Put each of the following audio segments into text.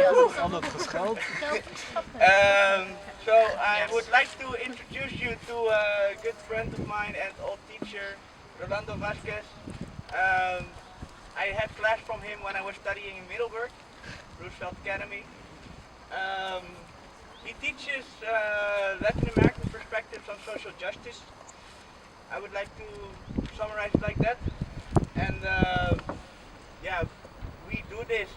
So I would like to introduce you to a good friend of mine and old teacher, Rolando Vazquez. I had class from him when I was studying in Middelburg, Roosevelt Academy. He teaches Latin American perspectives on social justice. I would like to summarize it like that. And yeah, we do this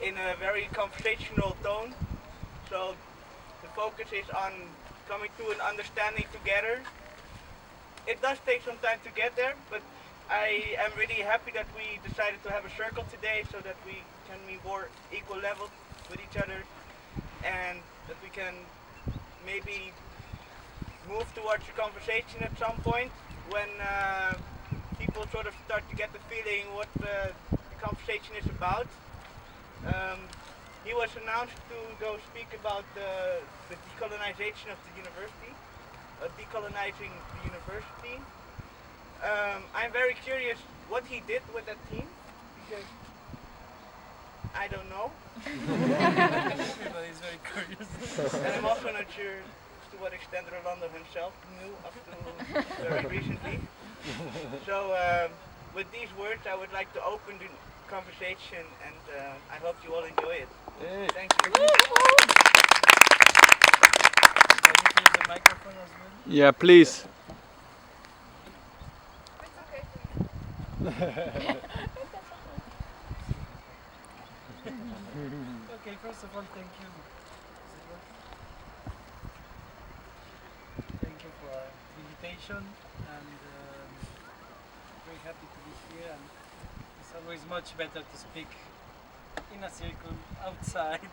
in a very conversational tone. So the focus is on coming to an understanding together. It does take some time to get there, but I am really happy that we decided to have a circle today so that we can be more equal level with each other and that we can maybe move towards a conversation at some point when people sort of start to get the feeling what the conversation is about. He was announced to go speak about the decolonization of the university, decolonizing the university. I'm very curious what he did with that team, because I don't know. Everybody's very curious. And I'm also not sure to what extent Rolando himself knew up to very recently. So with these words I would like to open the conversation, and I hope you all enjoy it. Hey. Thank you. Can you use the microphone as well? Yeah, please. Okay, first of all, thank you. Thank you for the invitation, and very happy to be here. And it's always much better to speak in a circle outside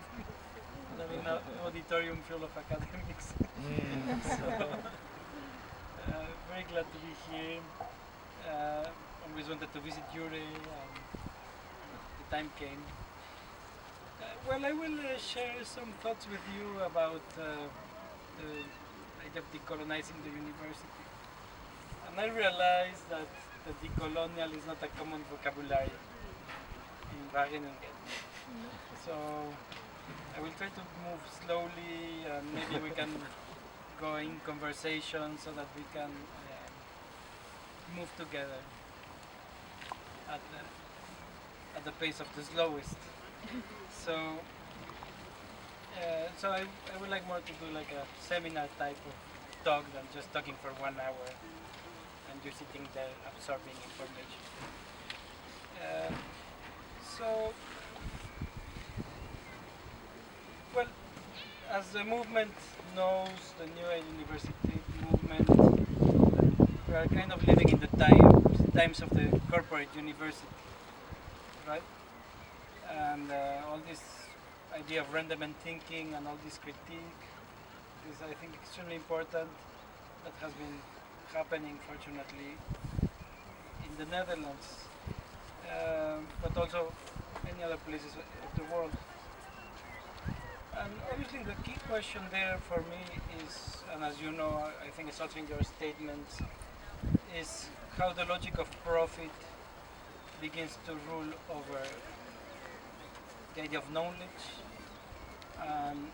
than in an auditorium full of academics. So, very glad to be here. Always wanted to visit Ure, and the time came. Well, I will share some thoughts with you about the idea of decolonizing the university. And I realized that the decolonial is not a common vocabulary in Wageningen. So I will try to move slowly, and maybe we can go in conversation so that we can move together at the pace of the slowest. So I would like more to do like a seminar type of talk than just talking for 1 hour and you're sitting there absorbing information. Well, as the movement knows, the Nieuwe Universiteit movement, we are kind of living in the times of the corporate university, right? And all this idea of Renderment thinking and all this critique is, I think, extremely important. That has been happening, fortunately, in the Netherlands, but also many other places of the world. And obviously the key question there for me is, and as you know, I think it's also in your statements, is how the logic of profit begins to rule over the idea of knowledge and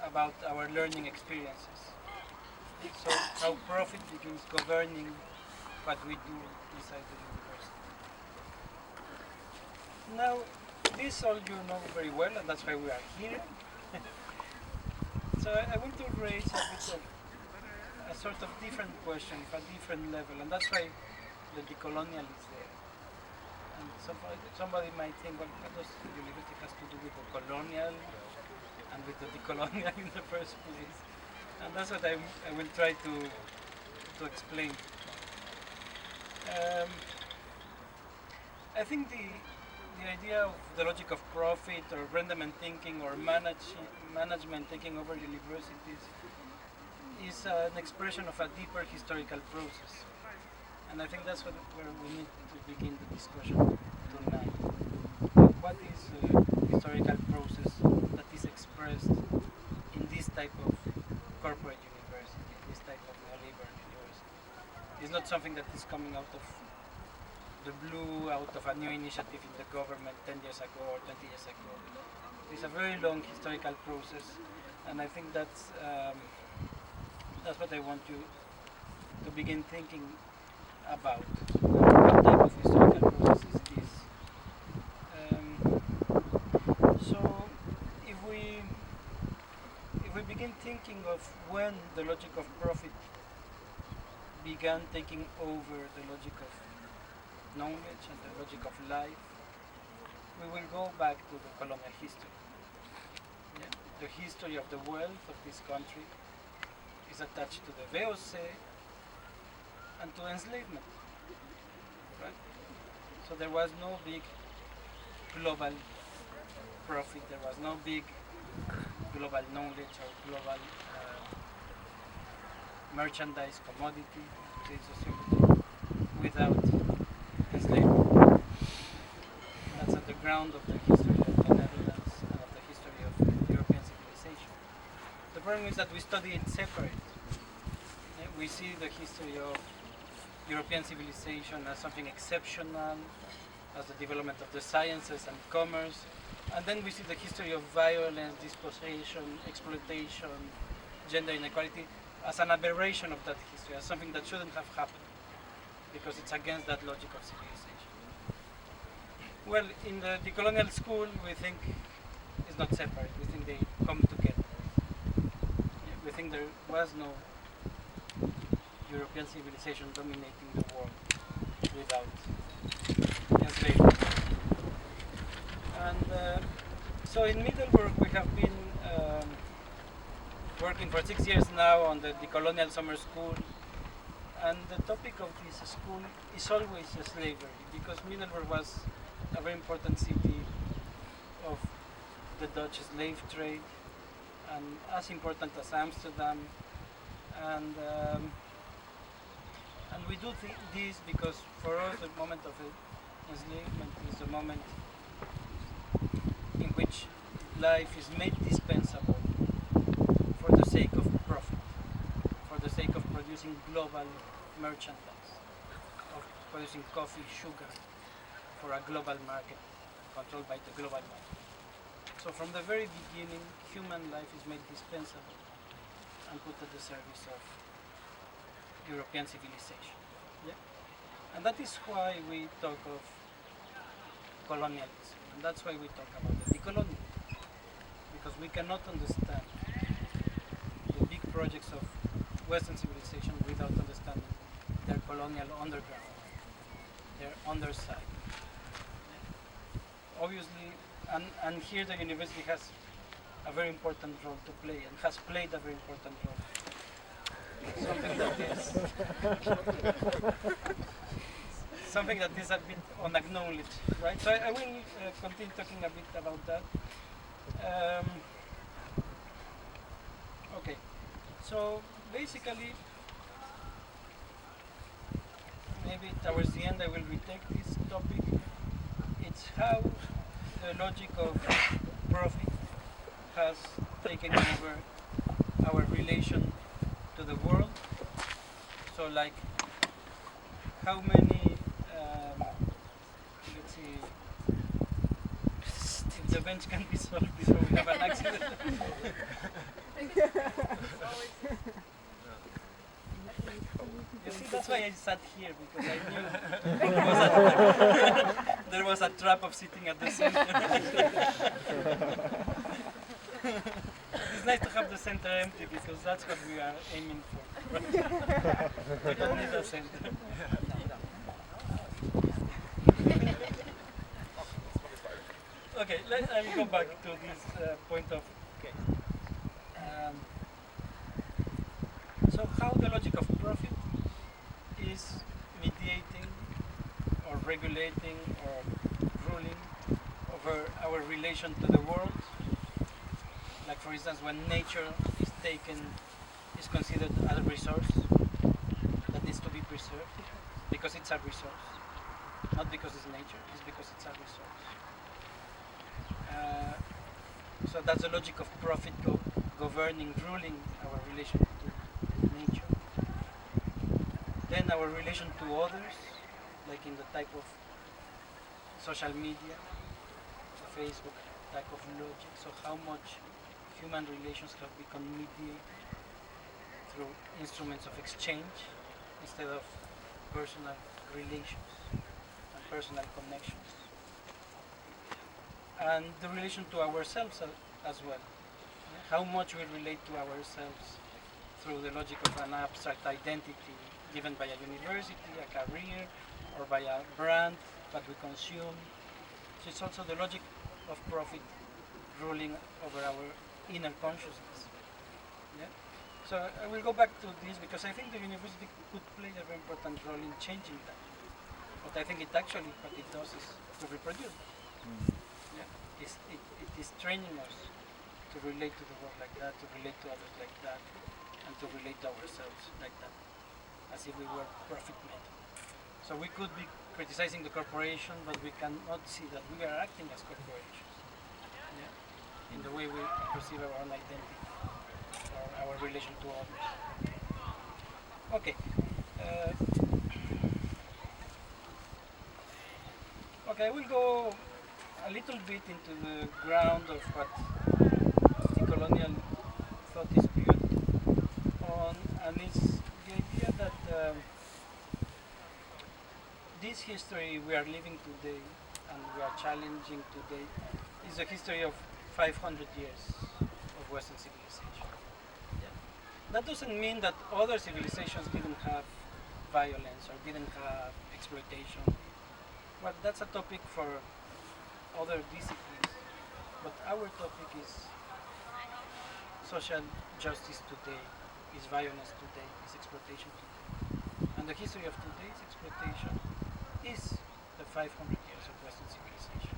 about our learning experiences. So how profit begins governing what we do inside the university. Now, this all you know very well, and that's why we are here. So I want to raise a bit of a sort of different question, a different level, and that's why the decolonial is there. And somebody might think, well, what does the university has to do with the colonial and with the decolonial in the first place? And that's what I will try to explain. I think the idea of the logic of profit or Renderment thinking or management taking over universities is an expression of a deeper historical process. And I think that's where we need to begin the discussion tonight. What is a historical process that is expressed in this type of corporate university, this type of neoliberal university? It's not something that is coming out of the blue, out of a new initiative in the government 10 years ago or 20 years ago. It's a very long historical process, and I think that's what I want you to begin thinking about. What type of historical process is this? So, if we begin thinking of when the logic of profit began taking over the logic of knowledge and the logic of life, we will go back to the colonial history. Yeah? The history of the wealth of this country is attached to the VOC and to enslavement. Right? So there was no big global profit, there was no big global knowledge or global merchandise, commodity, society without enslavement. That's at the ground of the history of the Netherlands and of the history of European civilization. The problem is that we study it separate. Yeah, we see the history of European civilization as something exceptional, as the development of the sciences and commerce, and then we see the history of violence, dispossession, exploitation, gender inequality as an aberration of that history, as something that shouldn't have happened, because it's against that logic of civilization. Well, in the decolonial school, we think it's not separate. We think they come together. Yeah, we think there was no European civilization dominating the world without enslavement. And so in Middelburg, we have been working for 6 years now on the Decolonial Summerschool, and the topic of this school is always slavery, because Middelburg was a very important city of the Dutch slave trade, and as important as Amsterdam, and we do this because for us the moment of enslavement is the moment in which life is made dispensable for the sake of profit, for the sake of producing global merchandise, of producing coffee, sugar for a global market, controlled by the global market. So from the very beginning, human life is made dispensable and put at the service of European civilization. Yeah? And that is why we talk of colonialism, and that's why we talk about the decolonial, because we cannot understand the big projects of Western civilization without understanding their colonial underground, their underside. Obviously, and here the university has a very important role to play, and has played a very important role. Something that is a bit unacknowledged, right? So I will continue talking a bit about that. Okay, so basically, maybe towards the end I will retake this topic. It's how the logic of profit has taken over our relation to the world. So like, how many, let's see, if the bench can be solved before we have an accident. You see, that's why I sat here, because I knew there was a trap of sitting at the center. It's nice to have the center empty, because that's what we are aiming for. We don't need a center. Okay, I'll go back to this point of. Okay. So how the logic of profit is mediating or regulating or ruling over our relation to the world. Like for instance, when nature is considered a resource that needs to be preserved because it's a resource, not because it's nature, it's because it's a resource. So that's the logic of profit governing, ruling our relation to nature. Then our relation to others, like in the type of social media, Facebook, lack of logic. So how much human relations have become mediated through instruments of exchange instead of personal relations and personal connections. And the relation to ourselves as well. How much we relate to ourselves through the logic of an abstract identity given by a university, a career, or by a brand that we consume. So it's also the logic of profit ruling over our inner consciousness. Yeah? So I will go back to this because I think the university could play a very important role in changing that. But I think it actually, what it does is to reproduce. Yeah? It is training us to relate to the world like that, to relate to others like that, and to relate to ourselves like that, as if we were profit-made. So we could be criticizing the corporation, but we cannot see that we are acting as corporations, yeah? In the way we perceive our own identity or our relation to others. Okay. Okay, I will go a little bit into the ground of what decolonial thought is built on, and it's the idea that this history we are living today and we are challenging today is a history of 500 years of Western civilization. Yeah. That doesn't mean that other civilizations didn't have violence or didn't have exploitation. Well, that's a topic for other disciplines. But our topic is social justice today, is violence today, is exploitation today. And the history of today's exploitation is the 500 years of Western civilization.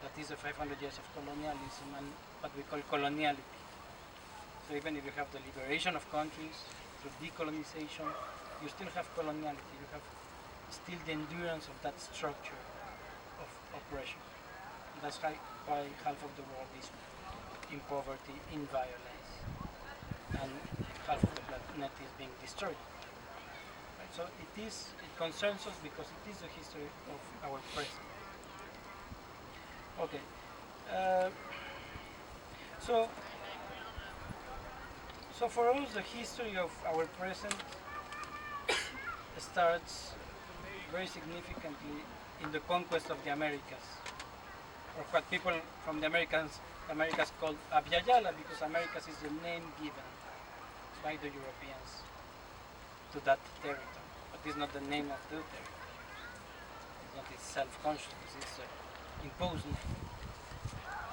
That is the 500 years of colonialism and what we call coloniality. So even if you have the liberation of countries through decolonization, you still have coloniality. You have still the endurance of that structure of oppression. And that's why half of the world is in poverty, in violence, and half of the planet is being destroyed. Right? So it concerns us because it is the history of our present. Okay. So for us, the history of our present starts very significantly in the conquest of the Americas, or what people from the Americas called Abya-Yala, because Americas is the name given by the Europeans to that territory, but it's not the name of the territory. It's not its self-consciousness, it's an imposed name.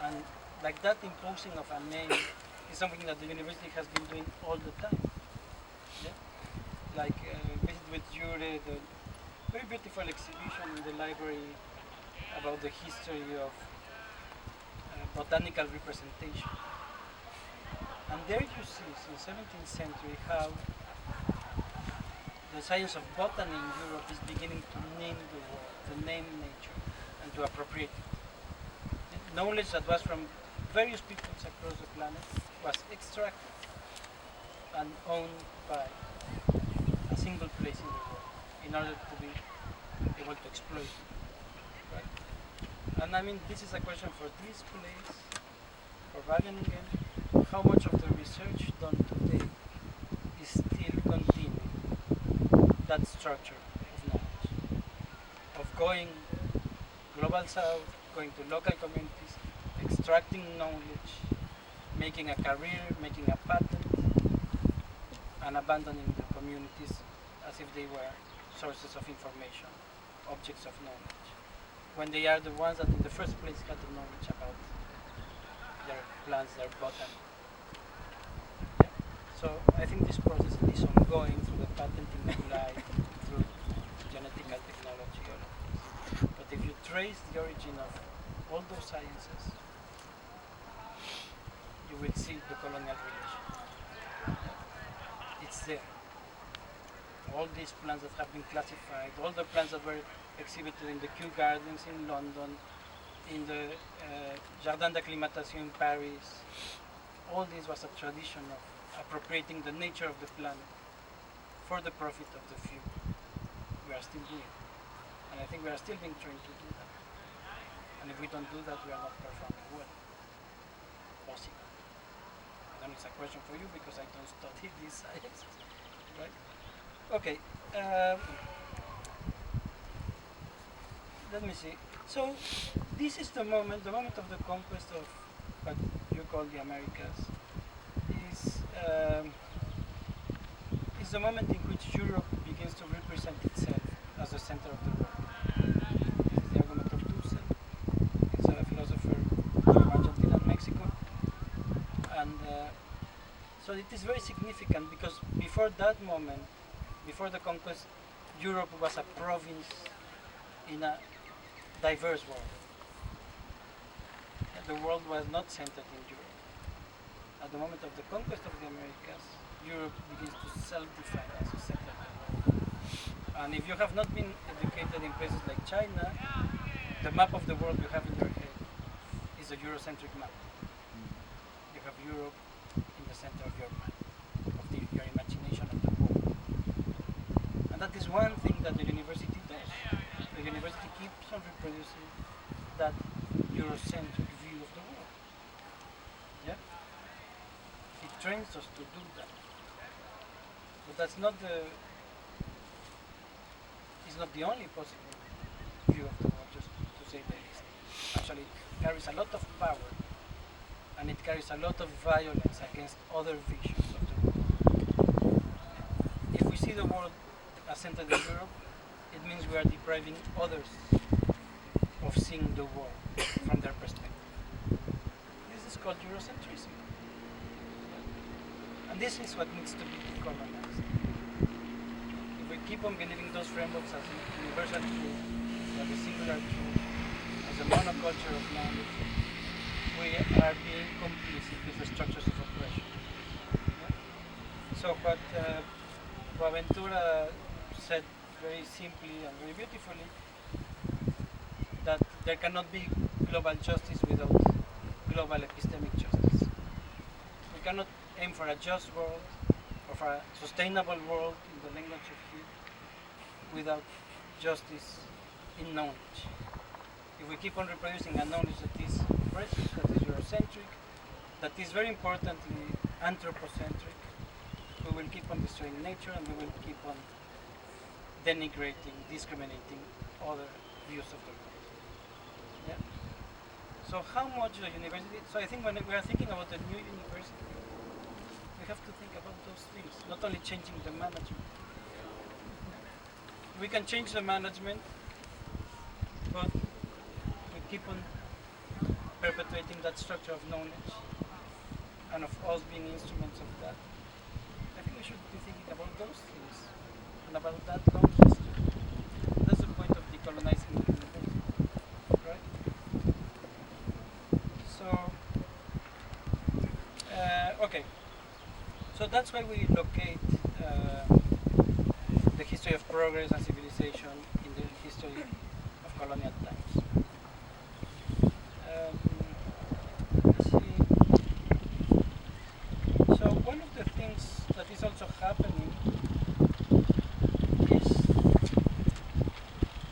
And like that imposing of a name is something that the university has been doing all the time. Yeah? Like Visit with Jure, the very beautiful exhibition in the library about the history of botanical representation. And there you see, since the 17th century, how the science of botany in Europe is beginning to name the world, to name nature, and to appropriate it. Knowledge that was from various peoples across the planet was extracted and owned by a single place in the world in order to be able to exploit it. Right? And I mean, this is a question for this place, for Wageningen. How much of the research done today is still continuing that structure of knowledge, of going global south, going to local communities, extracting knowledge, making a career, making a patent, and abandoning the communities as if they were sources of information, objects of knowledge, when they are the ones that in the first place had the knowledge about their plants, their botany. Yeah. So I think this process is ongoing through the patenting of life, through genetical technology, all of this. But if you trace the origin of all those sciences, you will see the colonial relation. It's there. All these plants that have been classified, all the plants that were exhibited in the Kew Gardens in London, in the Jardin d'Acclimatation in Paris, all this was a tradition of appropriating the nature of the planet for the profit of the few. We are still doing it. And I think we are still being trained to do that. And And if we don't do that, we are not performing well. Possible. Then it's a question for you because I don't study these science, right? Okay. Let me see. So this is the moment of the conquest of what you call the Americas is the moment in which Europe begins to represent itself as the center of the world. This is the argument of Dussel. He's a philosopher from Argentina and Mexico. And so it is very significant because before that moment, before the conquest, Europe was a province in a diverse world. The world was not centered in Europe. At the moment of the conquest of the Americas, Europe begins to self-define as a center of the world. And if you have not been educated in places like China, the map of the world you have in your head is a Eurocentric map. You have Europe in the center of your mind, of your imagination of the world. And that is one thing that the university does. The university keeps on reproducing that Eurocentric view of the world. Yeah? It trains us to do that. But that's not it's not the only possible view of the world, just to say the least. Actually, it carries a lot of power and it carries a lot of violence against other visions of the world. If we see the world as centered in Europe, it means we are depriving others of seeing the world from their perspective. This is called Eurocentrism. And this is what needs to be decolonized. If we keep on believing those frameworks as universal truth, as a singular truth, as a monoculture of knowledge, we are being complicit with the structures of oppression. Yeah? So what Boaventura said very simply and very beautifully, that there cannot be global justice without global epistemic justice. We cannot aim for a just world or for a sustainable world in the language of Hugh without justice in knowledge. If we keep on reproducing a knowledge that is oppressive, that is Eurocentric, that is very importantly anthropocentric, we will keep on destroying nature and we will keep on denigrating, discriminating other views of the world. Yeah? So how much the university, so I think when we are thinking about the new university, we have to think about those things, not only changing the management. We can change the management, but we keep on perpetuating that structure of knowledge and of us being instruments of that. I think we should be thinking about those things and about that long history. That's the point of decolonizing the university, right? So, okay. So that's why we locate the history of progress and civilization in the history of colonial times. Let's see. So one of the things that is also happening is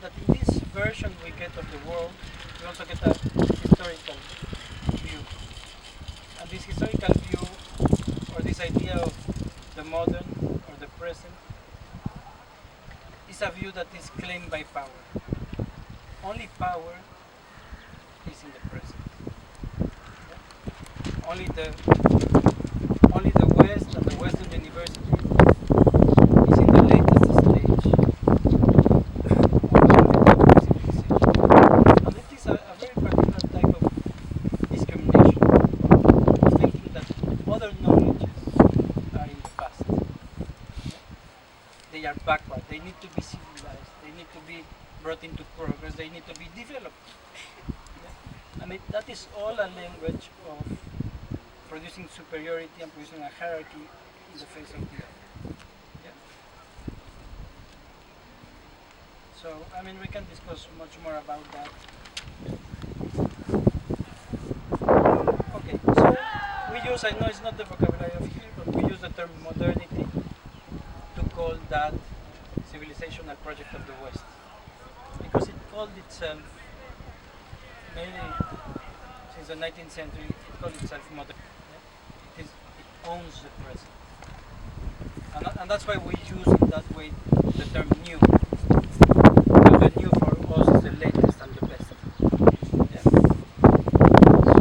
that in this version we get of the world, we also get a historical view. And this historical view, or this idea of the modern or the present, is a view that is claimed by power. Only power is in the present. Yeah? Only the West and the Western University is in the latest stage of civilization. And it is a very particular type of discrimination, of thinking that other knowledges are in the past. Yeah? They are backward, they need to be civilized, they need to be brought into progress, they need to be developed. Yeah? I mean, that is all a language of producing superiority and producing a hierarchy in the face of the other. Yeah? So, I mean, we can discuss much more about that. Okay, so we use, I know it's not the vocabulary of here, but we use the term modernity to call that civilizational project of the West. Because it called itself mainly since the 19th century, it calls itself modern. It owns the present. And that's why we use it that way, the term new. Because the new for us is the latest and the best. Yeah. So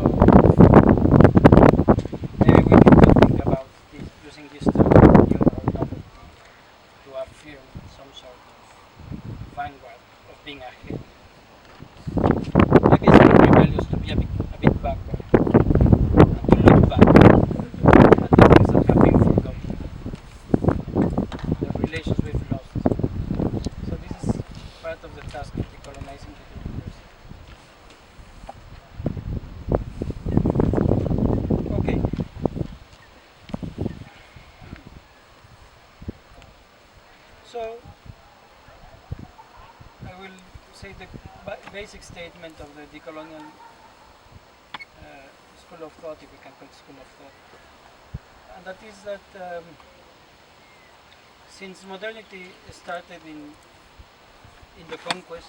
maybe we need to think about this, using this term new or novelty to affirm some sort of vanguard of being ahead. Maybe it's more rebellious to be a bit backward and to look back at the things that have been forgotten, the relations we've lost. So this is part of the task of decolonizing the university. Okay. So I will say the basic statement of the Decolonial School of Thought, if we can call it School of Thought, and that is that since modernity started in the conquest,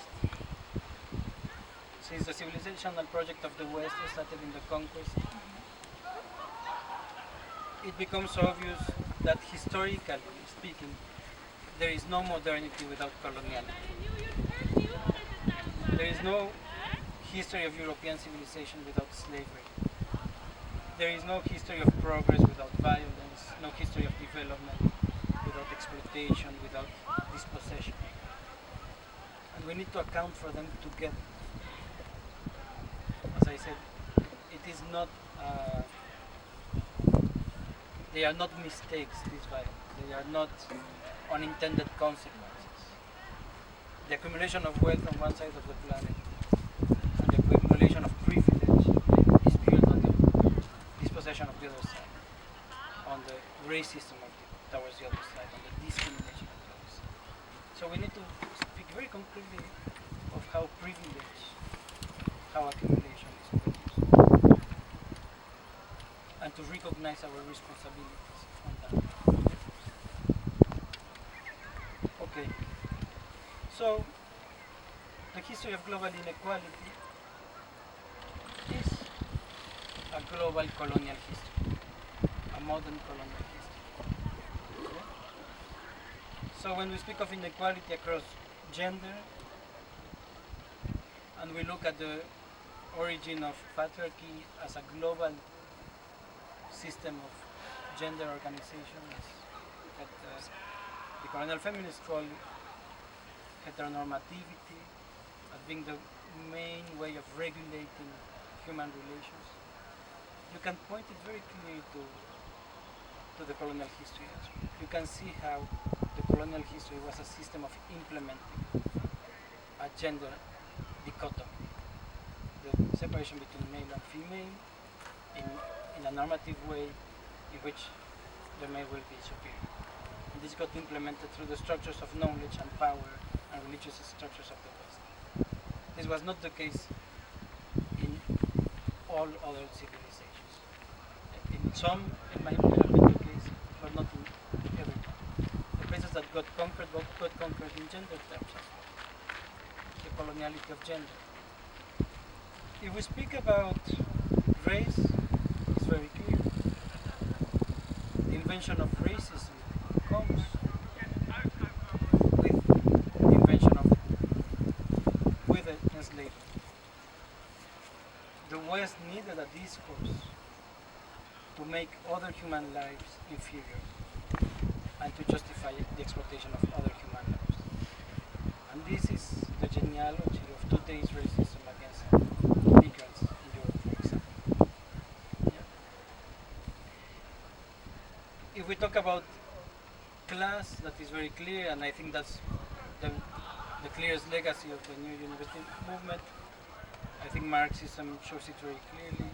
since the civilizational project of the West started in the conquest, it becomes obvious that historically speaking, there is no modernity without coloniality. There is no history of European civilization without slavery. There is no history of progress without violence, no history of development without exploitation, without dispossession. And we need to account for them together. As I said, it is not, they are not mistakes, these violence. They are not unintended consequences. The accumulation of wealth on one side of the planet and the accumulation of privilege is built on the dispossession of the other side, on the racism towards the other side, on the discrimination of the other side. So we need to speak very concretely of how privilege, how accumulation is produced, and to recognize our responsibilities on that. Okay. So, the history of global inequality is a global colonial history, a modern colonial history. Okay? So when we speak of inequality across gender, and we look at the origin of patriarchy as a global system of gender organization, that the colonial feminists call heteronormativity as being the main way of regulating human relations, you can point it very clearly to the colonial history as well. You can see how the colonial history was a system of implementing a gender dichotomy, the separation between male and female in a normative way in which the male will be superior. And this got implemented through the structures of knowledge and power and religious structures of the West. This was not the case in all other civilizations. In some, it might have been the case, but not in every one. The places that got conquered in gender terms as well. The coloniality of gender. If we speak about race, it's very clear. The invention of racism comes with enslavement. The West needed a discourse to make other human lives inferior and to justify the exploitation of other human lives. And this is the genealogy of today's racism against migrants in Europe, for example. Yeah. If we talk about class, that is very clear, and I think that's the clearest legacy of the New University movement. I think Marxism shows it very clearly.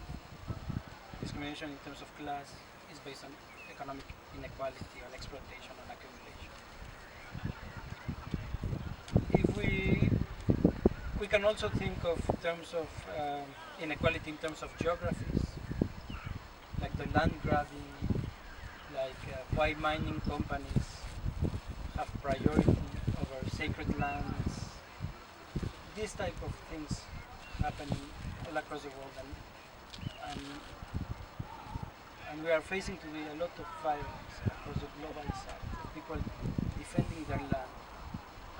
Discrimination in terms of class is based on economic inequality, on exploitation, on accumulation. If we can also think of terms of inequality in terms of geographies, like the land grabbing, like why mining companies have priority over sacred lands. These type of things happen all all across the world, and we are facing today a lot of violence across the global south. People defending their land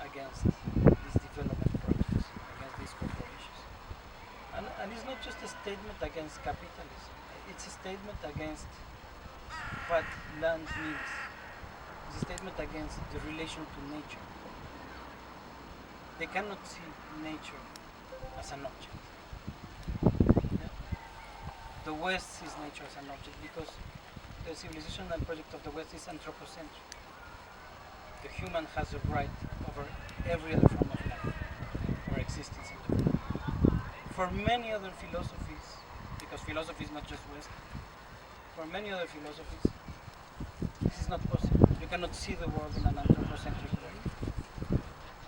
against these development projects, against these corporations. And it's not just a statement against capitalism, it's a statement against what land means. It's a statement against the relation to nature. They cannot see nature as an object. Yeah? The West sees nature as an object because the civilizational project of the West is anthropocentric. The human has a right over every other form of life or existence in the world. For many other philosophies, because philosophy is not just West, for many other philosophies, this is not possible. You cannot see the world in an anthropocentric way.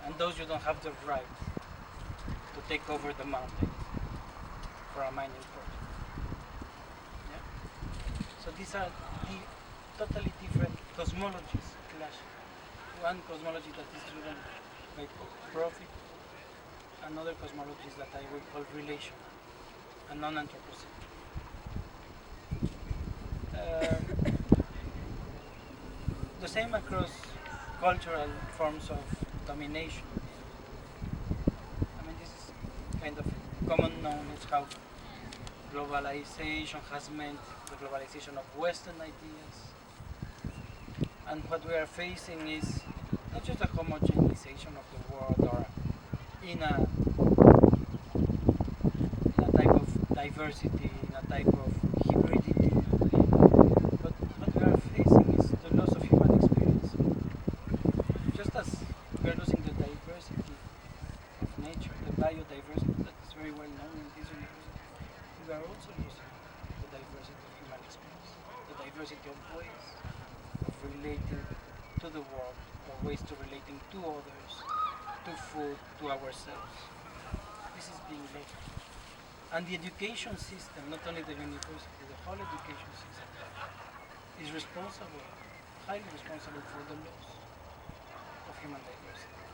And those you don't have the right to take over the mountain for a mining project. Yeah? So these are totally different cosmologies clashing. One cosmology that is driven by profit, another cosmology that I would call relational and non-anthropocentric. The same across cultural forms of domination. I mean, this is kind of common knowledge how globalization has meant the globalization of Western ideas. And what we are facing is not just a homogenization of the world or in a type of diversity, in a type of hybridity, but what we are facing is the loss of human experience. Just as we are losing the diversity of nature, the biodiversity that is very well known in this university, we are also losing the diversity of human experience, the diversity of ways of relating to the world, or ways to relating to others, to food, to ourselves. This is being lost. And the education system, not only the university, the whole education system, is responsible, highly responsible for the loss of human diversity.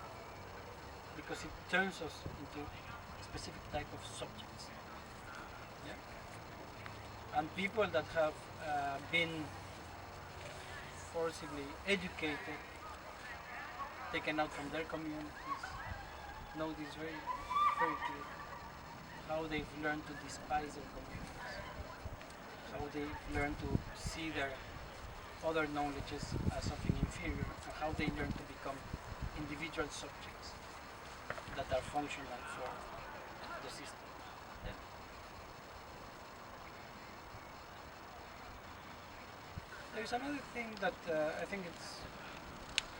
Because it turns us into a specific type of subjects. Yeah? And people that have been forcibly educated, taken out from their communities, know this very, very clearly. How they've learned to despise their communities, how they've learned to see their other knowledges as something inferior, and how they learn to become individual subjects that are functional for the system. Yeah. There's another thing that I think it's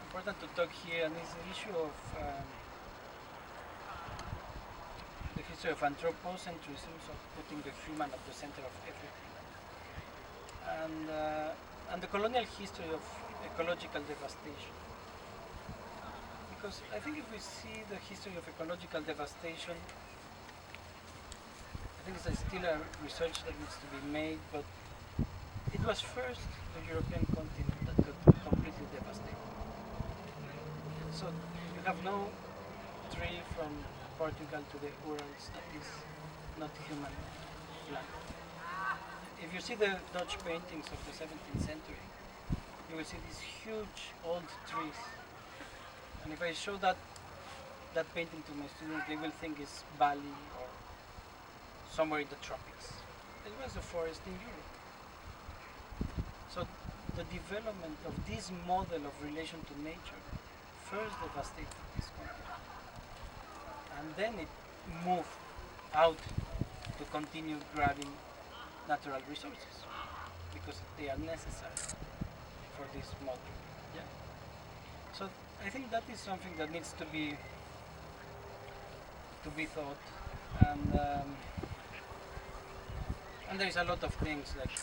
important to talk here, and it's the issue of the history of anthropocentrism, so putting the human at the center of everything, and the colonial history of ecological devastation. Because I think if we see the history of ecological devastation, I think it's still a research that needs to be made, but it was first the European continent that got completely devastated. So you have no tree from Portugal to the Urals that is not human plant. If you see the Dutch paintings of the 17th century, you will see these huge old trees. And if I show that painting to my students, they will think it's Bali or somewhere in the tropics. It was a forest in Europe. So the development of this model of relation to nature first devastated this continent. And then it moved out to continue grabbing natural resources because they are necessary for this model. Yeah. So I think that is something that needs to be thought, and there is a lot of things like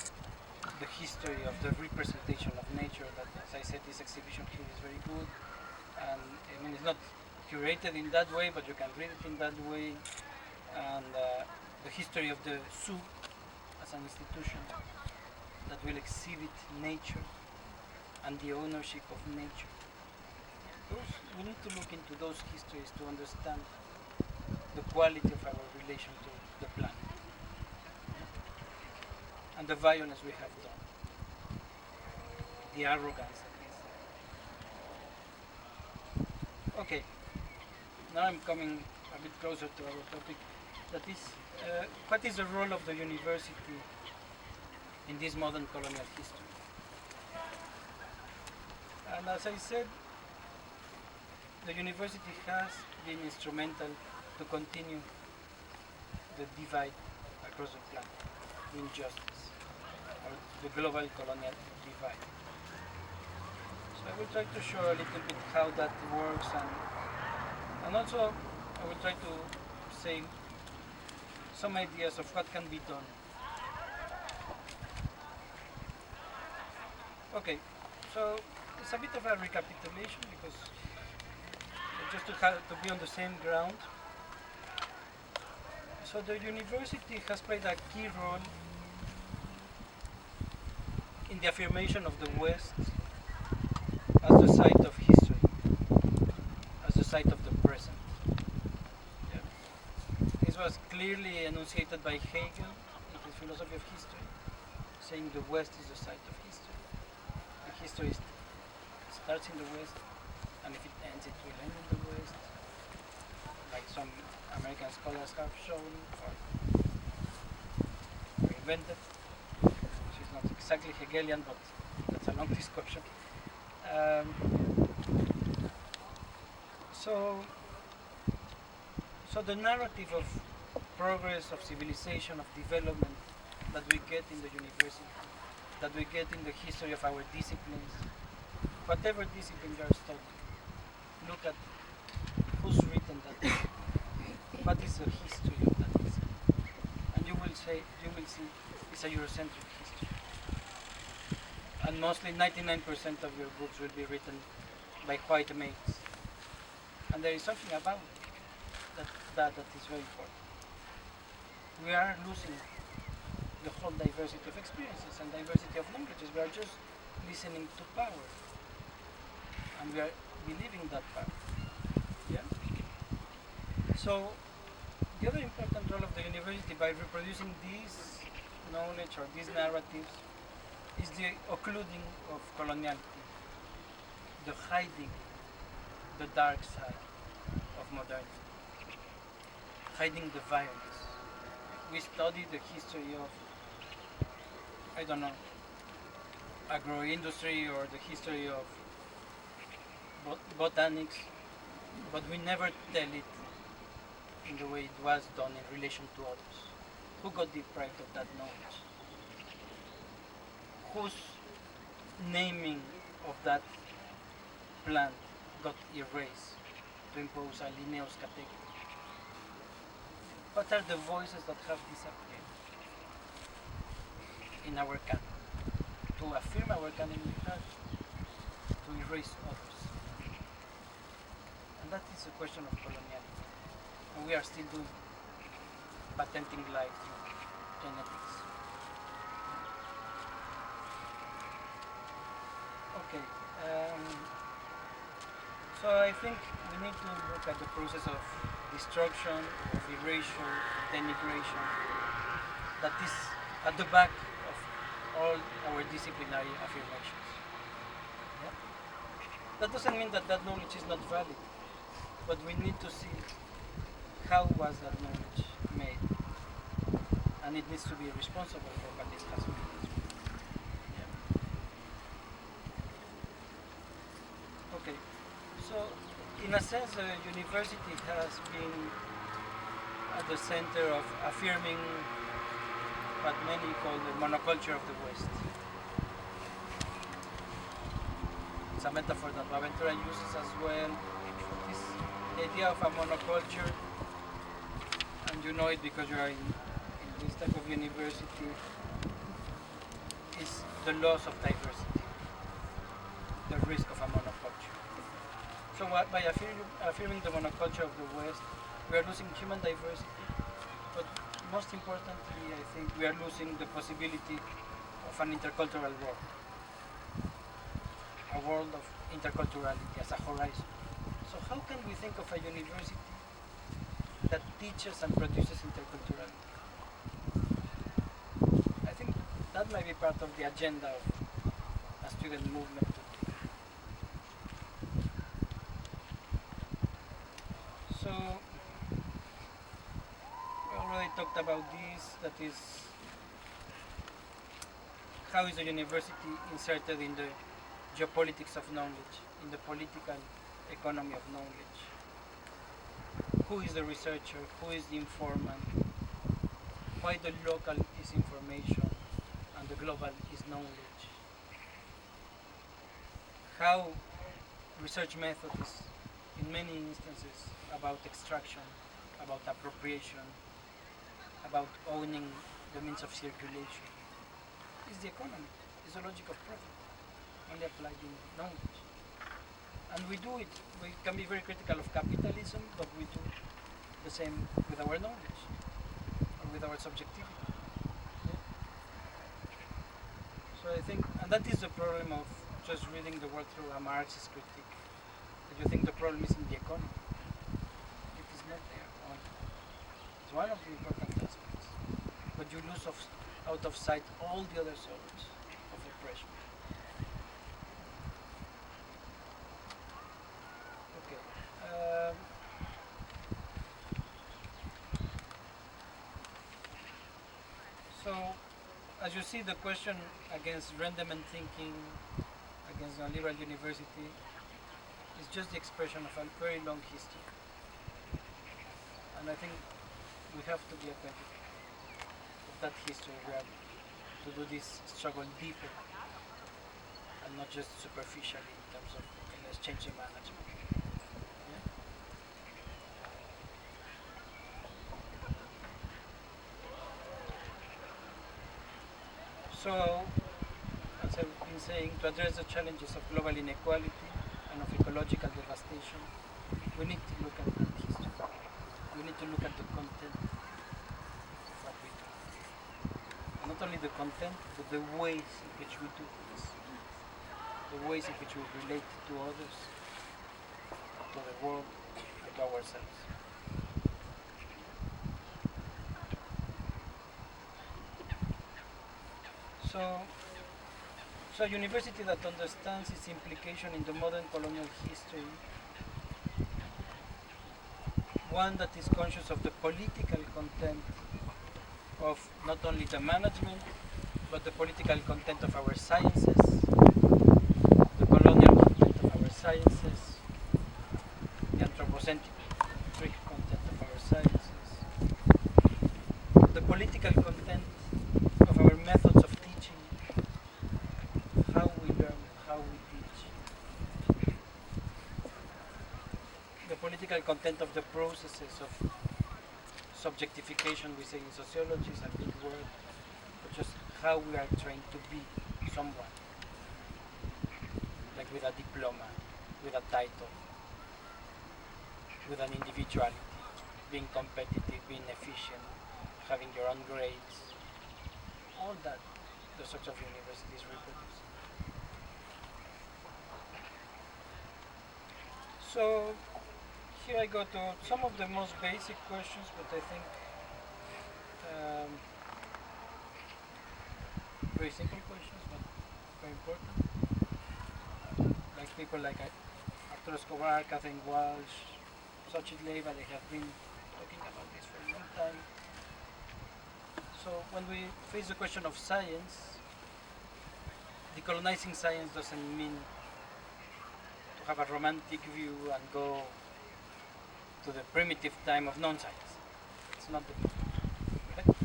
the history of the representation of nature that, as I said, this exhibition here is very good, and I mean it's not curated in that way, but you can read it in that way, and the history of the zoo as an institution that will exhibit nature and the ownership of nature. We need to look into those histories to understand the quality of our relation to the planet. and the violence we have done, the arrogance that is there. Okay, now I'm coming a bit closer to our topic, that is, what is the role of the university in this modern colonial history? And as I said, the university has been instrumental to continue the divide across the planet, the injustice, or the global colonial divide. So I will try to show a little bit how that works, and also I will try to say some ideas of what can be done. Okay, so it's a bit of a recapitulation because just to be on the same ground. So the university has played a key role in the affirmation of the West as the site of history, as the site of the present. Yeah. This was clearly enunciated by Hegel in his philosophy of history, saying the West is the site of history. And history starts in the West, and if it ends, it will end in the West, like some American scholars have shown or invented, which is not exactly Hegelian, but that's a long discussion. So the narrative of progress, of civilization, of development that we get in the university, that we get in the history of our disciplines, whatever discipline you are studying, look at who's written that discipline, what is the history of that discipline, and you will see it's a Eurocentric history. And mostly 99% of your books will be written by white mates. And there is something about that is very important. We are losing the whole diversity of experiences and diversity of languages. We are just listening to power. And we are believing that power. Yeah? So the other important role of the university by reproducing this knowledge or these narratives is the occluding of coloniality, the hiding the dark side of modernity, hiding the violence. We study the history of, I don't know, agro-industry or the history of botanics, but we never tell it in the way it was done in relation to others. Who got deprived of that knowledge? Whose naming of that plant got erased to impose a Linnaeus category? What are the voices that have disappeared in our canon? To affirm our canon, we have to erase others. And that is a question of coloniality. And we are still doing patenting life through genetics. Okay. So I think we need to look at the process of destruction, of erasure, denigration, that is at the back of all our disciplinary affirmations. Yeah? That doesn't mean that that knowledge is not valid, but we need to see how was that knowledge made, and it needs to be responsible for what it has made. Yeah. Okay, so in a sense, the university has been at the center of affirming what many call the monoculture of the West. It's a metaphor that Boaventura uses as well. This idea of a monoculture, and you know it because you are in this type of university, is the loss of diversity, the risk of a monoculture. So by affirming the monoculture of the West, we are losing human diversity, but most importantly, I think we are losing the possibility of an intercultural world, a world of interculturality as a horizon. So how can we think of a university that teaches and produces interculturality? I think that might be part of the agenda of a student movement today. So we already talked about this, that is, how is the university inserted in the geopolitics of knowledge, in the political economy of knowledge? Who is the researcher? Who is the informant? Why the local is information and the global is knowledge? How research method is, in many instances, about extraction, about appropriation, about owning the means of circulation. It's the economy, it's the logic of profit, only applied in knowledge. And we do it, we can be very critical of capitalism, but we do the same with our knowledge, or with our subjectivity. Yeah? So I think, and that is the problem of just reading the world through a Marxist critique, that you think the problem is in the economy. It is not there. It's one of the important aspects, but you lose out of sight all the other sorts of oppression. So, as you see, the question against Renderment thinking, against a liberal university, is just the expression of a very long history. And I think we have to be acquainted with that history. We have to do this struggle deeper, and not just superficially in terms of exchange in management. So, as I've been saying, to address the challenges of global inequality and of ecological devastation, we need to look at that history. We need to look at the content of what we do. And not only the content, but the ways in which we do this. The ways in which we relate to others, to the world, and to ourselves. So a university that understands its implication in the modern colonial history, one that is conscious of the political content of not only the management, but the political content of our sciences, the colonial content of our sciences, the anthropocentric content of our sciences, the political content of our methods of teaching, how we learn, how we teach, the political content of the processes of subjectification, we say in sociology, is a big word, but just how we are trained to be someone, like with a diploma, with a title, with an individuality, being competitive, being efficient, having your own grades, all that the sorts of universities reproduce. So here I go to some of the most basic questions, but I think very simple questions, but very important. Like people like Arturo Escobar, Catherine Walsh, Xochitl Leiva, they have been talking about this for a long time. So when we face the question of science, decolonizing science doesn't mean to have a romantic view and go to the primitive time of non-science. It's not the point. Right?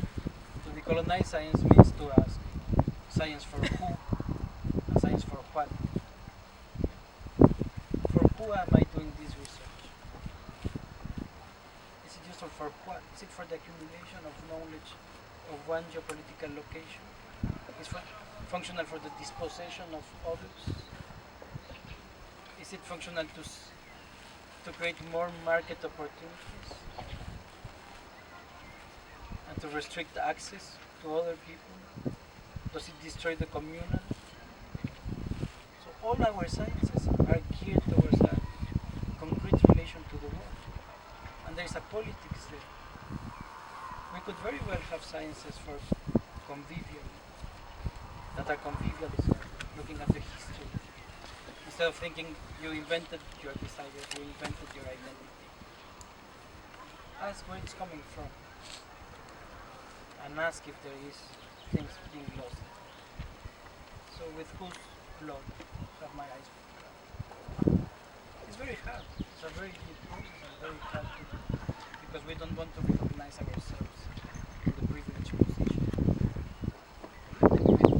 To decolonize science means to ask science for who and science for what. For who am I doing this research? Is it useful for what? Is it for the accumulation of knowledge of one geopolitical location? Is it functional for the dispossession of others? Is it functional to create more market opportunities and to restrict access to other people? Does it destroy the communal? So all our sciences are geared towards a concrete relation to the world, and there is a politics there. We could very well have sciences for convivial, that are convivial, so looking at the history. Instead of thinking you invented your desires, you invented your identity. Ask where it's coming from, and ask if there is things being lost. So with whose blood have my eyes been? It's very hard. It's a very deep process and very hard to do, because we don't want to recognize ourselves in the privileged position. We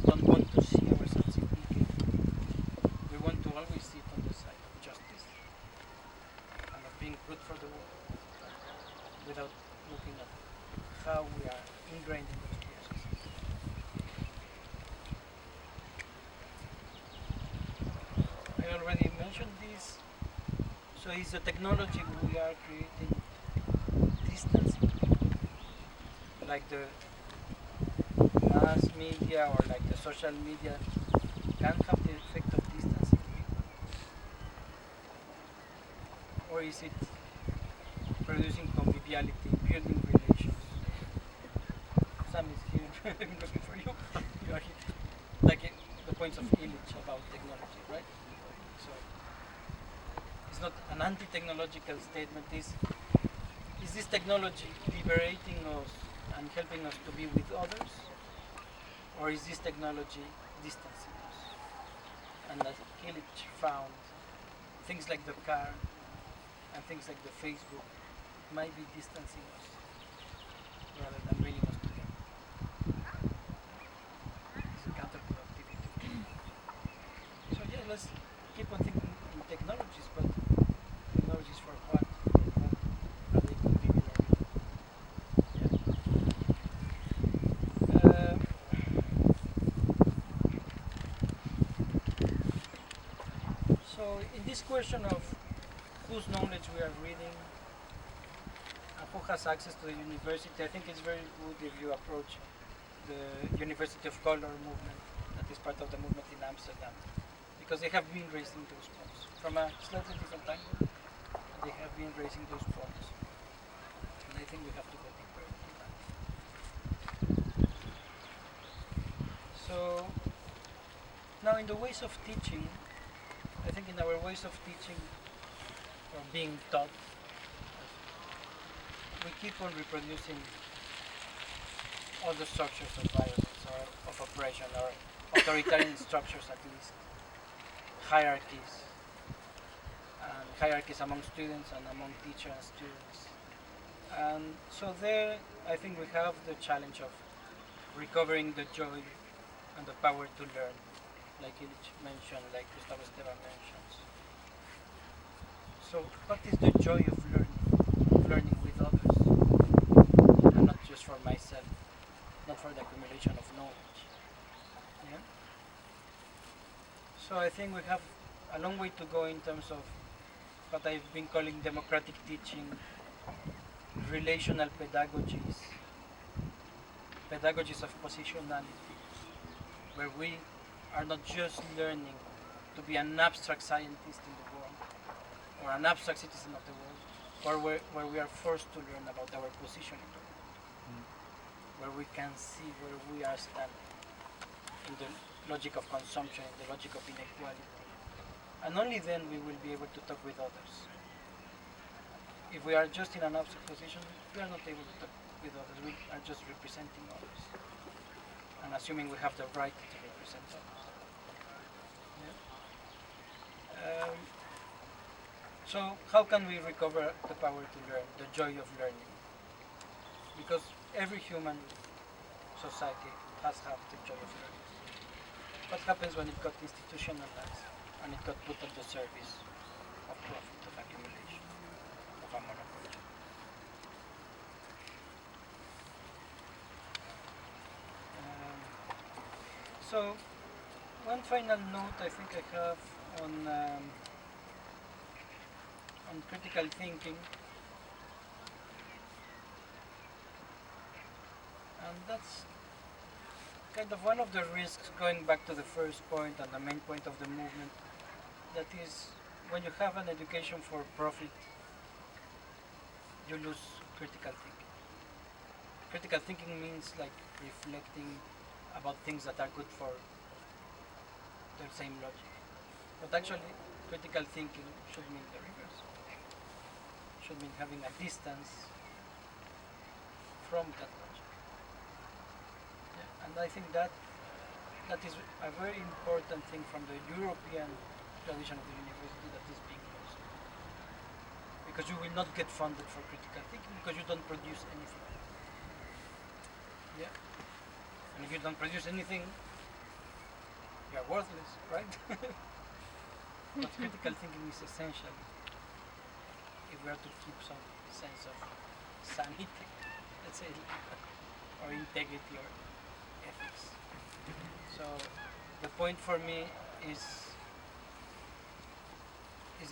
don't want to see ourselves implicated. We want to always sit on the side of justice and of being good for the world, without looking at how we are ingrained in those processes. I already mentioned this. So is the technology we are creating distancing people, like the mass media or like the social media can have the effect of distancing people? Or is it producing conviviality, building relations? Sam is here, I'm looking for you. You are here. Like the points of Illich about technology, right? So it's not an anti-technological statement. Is this technology liberating us and helping us to be with others? Or is this technology distancing us? And as Illich found, things like the car and things like the Facebook might be distancing us rather than bringing us together. It's a counterproductivity. So yeah, let's keep on thinking in technologies, but technologies for what? Are they convenient? Yeah. So in this question of whose knowledge we are reading, who has access to the university, I think it's very good if you approach the University of Color movement, that is part of the movement in Amsterdam, because they have been raising those points from a slightly different angle. They have been raising those points, and I think we have to go deeper into that. So now in the ways of teaching, I think in our ways of teaching or being taught, we keep on reproducing all the structures of violence or of oppression or authoritarian structures, at least hierarchies, and hierarchies among students and among teacher and students. And so there I think we have the challenge of recovering the joy and the power to learn, like Illich mentioned, like Gustavo Esteban mentions. So what is the joy of learning with others, and not just for myself, not for the accumulation of knowledge? Yeah? So I think we have a long way to go in terms of what I've been calling democratic teaching, relational pedagogies, pedagogies of positionality, where we are not just learning to be an abstract scientist in the world, or an abstract citizen of the world, or where we are forced to learn about our position in the world, where we can see where we are standing in the logic of consumption, in the logic of inequality. And only then we will be able to talk with others. If we are just in an abstract position, we are not able to talk with others. We are just representing others, and assuming we have the right to represent others. Yeah? So how can we recover the power to learn, the joy of learning? Because every human society has had the joy of learning. What happens when it got institutionalized and it got put at the service of profit, of accumulation, of a monopoly? So one final note I think I have on critical thinking, and that's kind of one of the risks, going back to the first point and the main point of the movement, that is, when you have an education for profit, you lose critical thinking. Critical thinking means like reflecting about things that are good for same logic. But actually, critical thinking should mean the reverse. Should mean having a distance from that logic. Yeah. And I think that is a very important thing from the European tradition of the university that is being lost. Because you will not get funded for critical thinking because you don't produce anything. Yeah. And if you don't produce anything, you are worthless, right? But critical thinking is essential if we are to keep some sense of sanity, let's say, or integrity or ethics. So the point for me is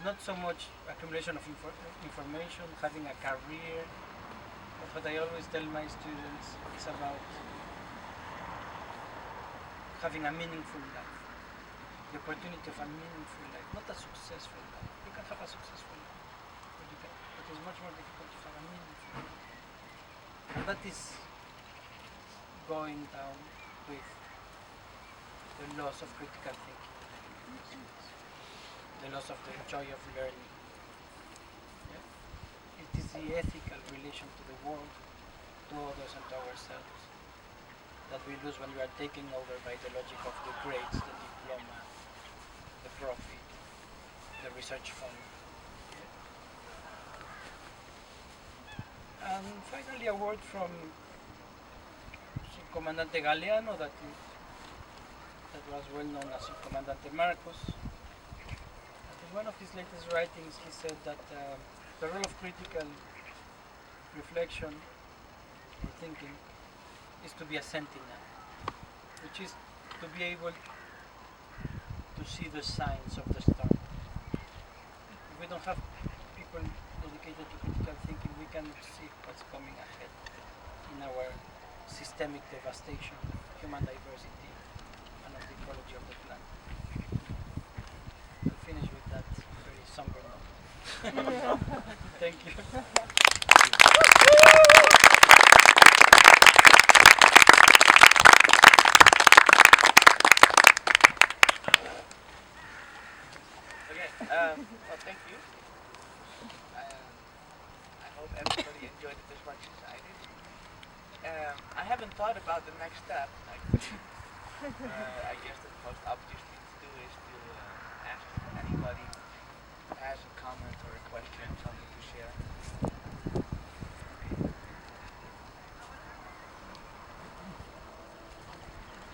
not so much accumulation of information, having a career, but what I always tell my students is about having a meaningful life, the opportunity of a meaningful life, not a successful life. You can have a successful life, but it is much more difficult to have a meaningful life. And that is going down with the loss of critical thinking, the loss of the joy of learning. Yeah? It is the ethical relation to the world, to others and to ourselves that we lose when we are taken over by the logic of the grades, the diploma, the profit, the research fund. Yeah. And finally, a word from Subcomandante Galeano that was well known as Subcomandante Marcos. In one of his latest writings, he said that the role of critical reflection or thinking is to be a sentinel, which is to be able to see the signs of the storm. If we don't have people dedicated to critical thinking, we cannot see what's coming ahead in our systemic devastation, human diversity, and of the ecology of the planet. I'll finish with that very somber note. Thank you. Well, thank you. I hope everybody enjoyed it as much as I did. I haven't thought about the next step. I guess the most obvious thing to do is to ask if anybody has a comment or a question, something to share.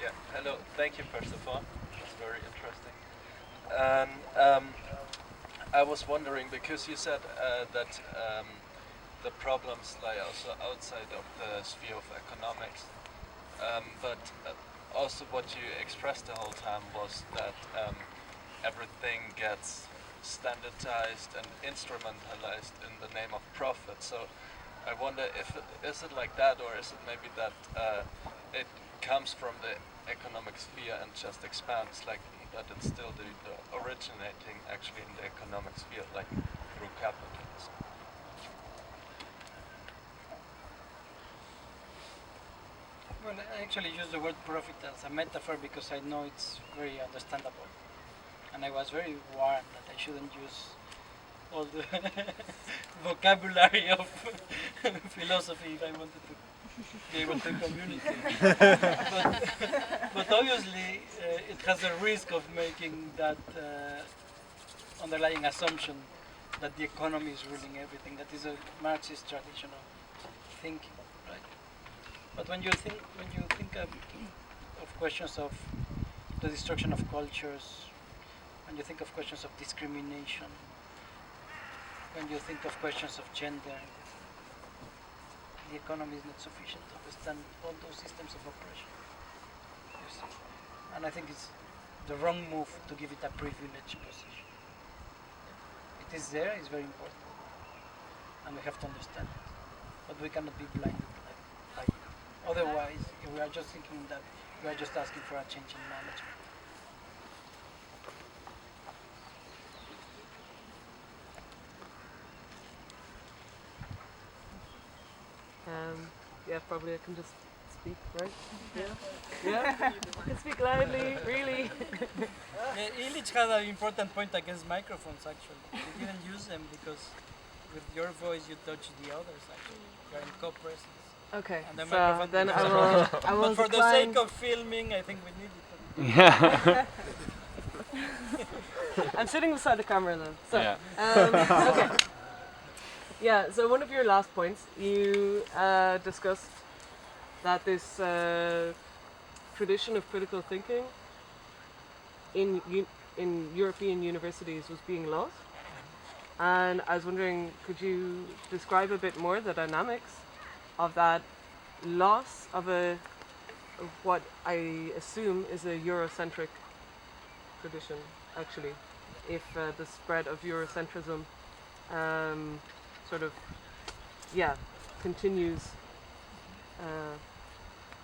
Yeah, hello. Thank you, first of all. It's very interesting. And I was wondering, because you said that the problems lie also outside of the sphere of economics, but also what you expressed the whole time was that everything gets standardized and instrumentalized in the name of profit. So I wonder if is it like that, or is it maybe that it comes from the economic sphere and just expands, like that it's still the originating actually in the economic sphere, like through capitalism. Well, I actually use the word profit as a metaphor because I know it's very understandable. And I was very warned that I shouldn't use all the vocabulary of philosophy if I wanted to be able to communicate. but obviously it has a risk of making that underlying assumption that the economy is ruling everything. That is a Marxist tradition of thinking, right? But when you think of questions of the destruction of cultures, when you think of questions of discrimination, when you think of questions of gender, the economy is not sufficient to understand all those systems of oppression. You see? And I think it's the wrong move to give it a privileged position. It is there, it's very important, and we have to understand it. But we cannot be blinded like otherwise, if we are just thinking that, we are just asking for a change in management. Yeah, probably I can just speak, right? Yeah? Yeah? I can speak loudly, really. Voltage had an important point against microphones, actually. They didn't use them because with your voice you touch the others, actually. You're in co-presence. Okay, And the so microphone then goes I will But for the decline. sake of filming, I think we need it. Yeah. I'm sitting beside the camera then. So, Yeah. okay. Yeah, so one of your last points, you discussed that this tradition of critical thinking in European universities was being lost. And I was wondering, could you describe a bit more the dynamics of that loss of what I assume is a Eurocentric tradition, actually, if the spread of Eurocentrism sort of, continues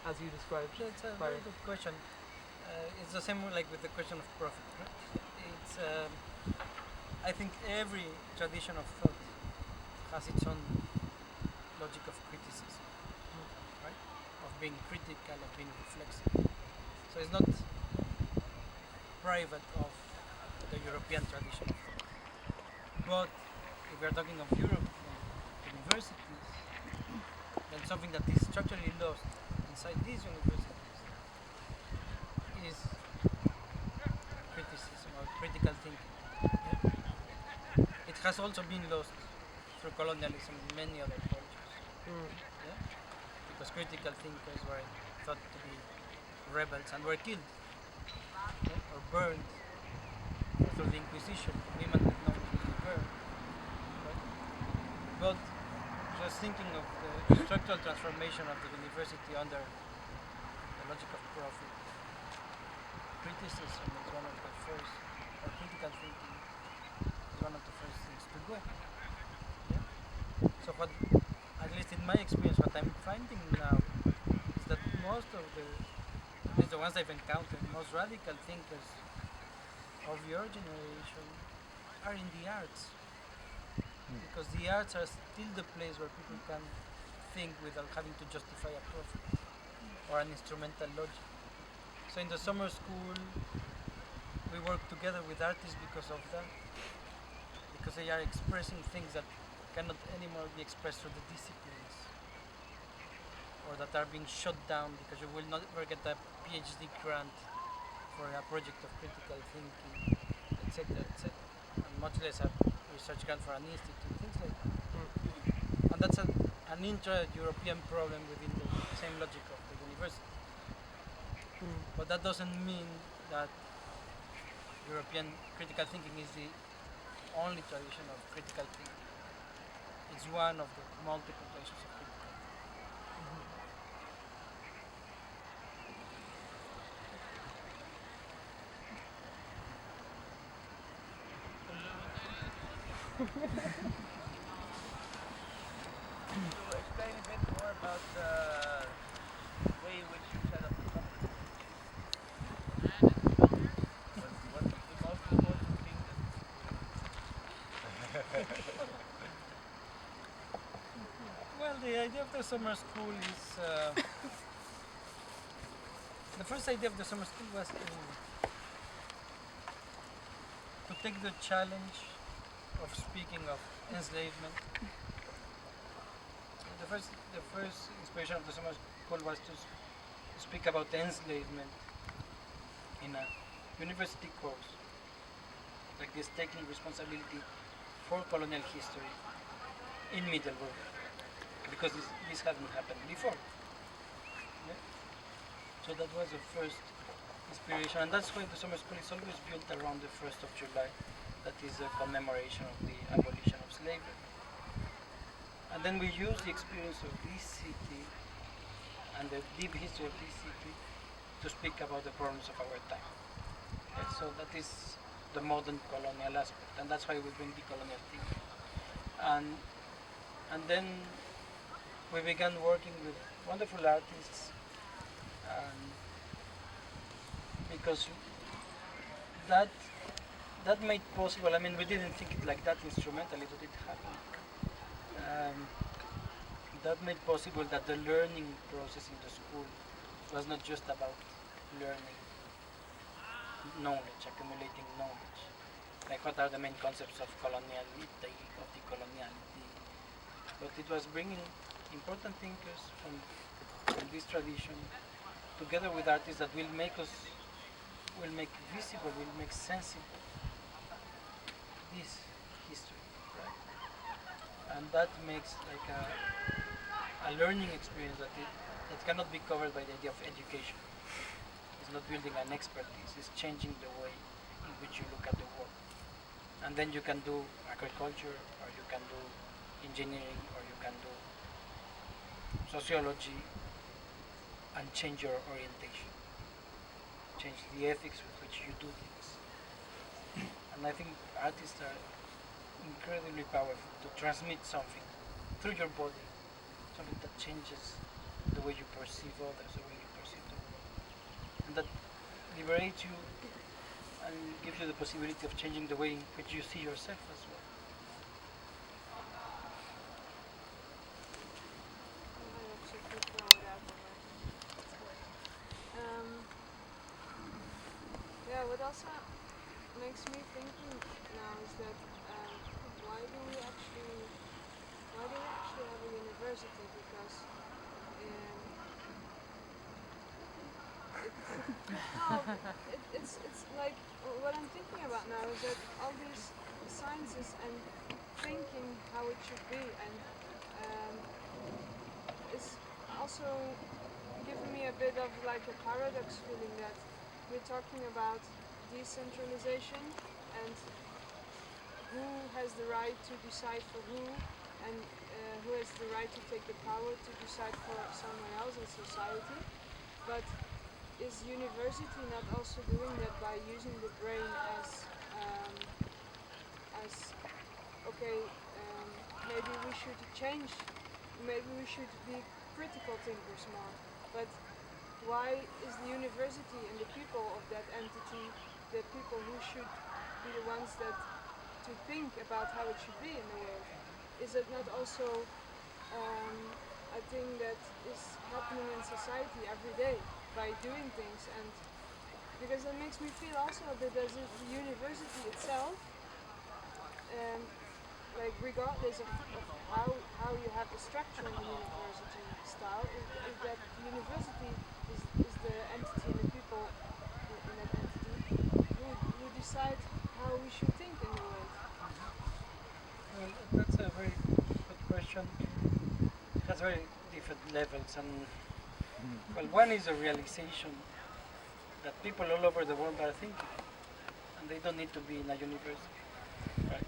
as you described. That's a prior. very good question. It's the same like with the question of profit, right? It's, I think every tradition of thought has its own logic of criticism, right? Of being critical, of being reflexive. So it's not private of the European tradition of thought. But if we are talking of Europe and universities, then something that is structurally lost inside these universities is criticism or critical thinking. Yeah? It has also been lost through colonialism in many other cultures. Yeah? Because critical thinkers were thought to be rebels and were killed, yeah? Or burned through the Inquisition. Women were known to be burned. Right? But just thinking of the structural transformation of the university under the logic of profit, criticism is one of the first, or critical thinking is one of the first things to go. Yeah? So what, at least in my experience, what I'm finding now is that most of at least the ones I've encountered, most radical thinkers of your generation are in the arts. Because the arts are still the place where people can think without having to justify a profit or an instrumental logic. So in the summer school, we work together with artists because of that. Because they are expressing things that cannot anymore be expressed through the disciplines. Or that are being shut down because you will never get a PhD grant for a project of critical thinking, etc., etc. And much less a research grant for an institute, things like that. And that's an intra-European problem within the same logic of the university. But that doesn't mean that European critical thinking is the only tradition of critical thinking. It's one of the multiple traditions of critical thinking. To explain a bit more about the way in which you set up the company. What's the most important thing Well, the idea of the summer school is... the first idea of the summer school was to take the challenge of speaking of enslavement. The first inspiration of the summer school was to speak about enslavement in a university course, like this, taking responsibility for colonial history in Middelburg, because this hadn't happened before. Yeah? So that was the first inspiration, and that's why the summer school is always built around the 1st of July. That is a commemoration of the abolition of slavery. And then we use the experience of this city and the deep history of this city to speak about the problems of our time. Okay, so that is the modern colonial aspect, and that's why we bring decolonial thinking. And then we began working with wonderful artists, because that made possible. I mean, we didn't think it like that instrumentally, but it happened. That made possible that the learning process in the school was not just about learning knowledge, accumulating knowledge. Like what are the main concepts of coloniality, of decoloniality. But it was bringing important thinkers from this tradition together with artists that will make visible, will make sensible this history, right? And that makes like a learning experience that cannot be covered by the idea of education. It's not building an expertise, it's changing the way in which you look at the world. And then you can do agriculture, or you can do engineering, or you can do sociology, and change your orientation, change the ethics with which you do things. And I think artists are incredibly powerful to transmit something through your body, something that changes the way you perceive others, the way you perceive the world, and that liberates you and gives you the possibility of changing the way in which you see yourself as well. Yeah, what also makes me thinking now is that why do we actually have a university? Because it's like what I'm thinking about now is that all these sciences and thinking how it should be, and it's also giving me a bit of like a paradox feeling that we're talking about decentralization and who has the right to decide for who, and who has the right to take the power to decide for someone else in society. But is university not also doing that by using the brain as okay, maybe we should change, maybe we should be critical thinkers more, but why is the university and the people of that entity the people who should be the ones that to think about how it should be in the world? Is it not also a thing that is happening in society every day by doing things? And because it makes me feel also a bit as if the university itself, like regardless of how you have the structure in the university style, is that the university is the entity and the people in that entity who decide how we should think in the world. Well, that's a very good question. It has very different levels, and well, one is a realization that people all over the world are thinking, and they don't need to be in a university, right?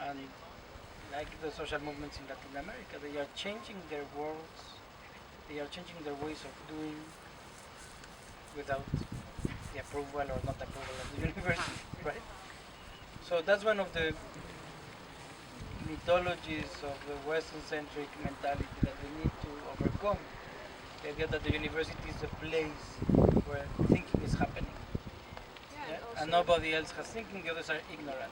And like the social movements in Latin America, they are changing their worlds, they are changing their ways of doing without the approval or not approval of the university, right? So that's one of the mythologies of the Western-centric mentality that we need to overcome. The idea that the university is a place where thinking is happening. Yeah, Yeah? And nobody else has thinking, the others are ignorant.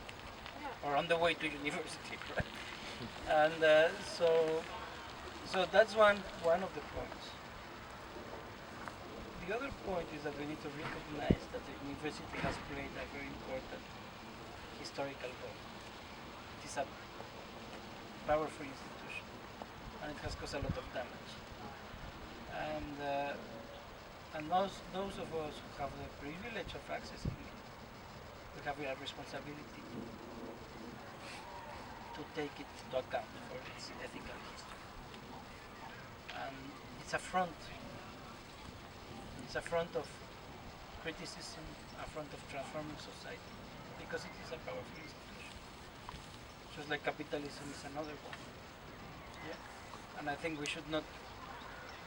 Yeah. Or on the way to university, right? And so that's one of the points. The other point is that we need to recognize that the university has played a very important historical role. It is a powerful institution, and it has caused a lot of damage. And those of us who have the privilege of accessing it, we have a responsibility to take it into account for its ethical history. And it's a front. It's a front of criticism, a front of transforming society, because it is a powerful institution. Just like capitalism is another one. Yeah? And I think we should not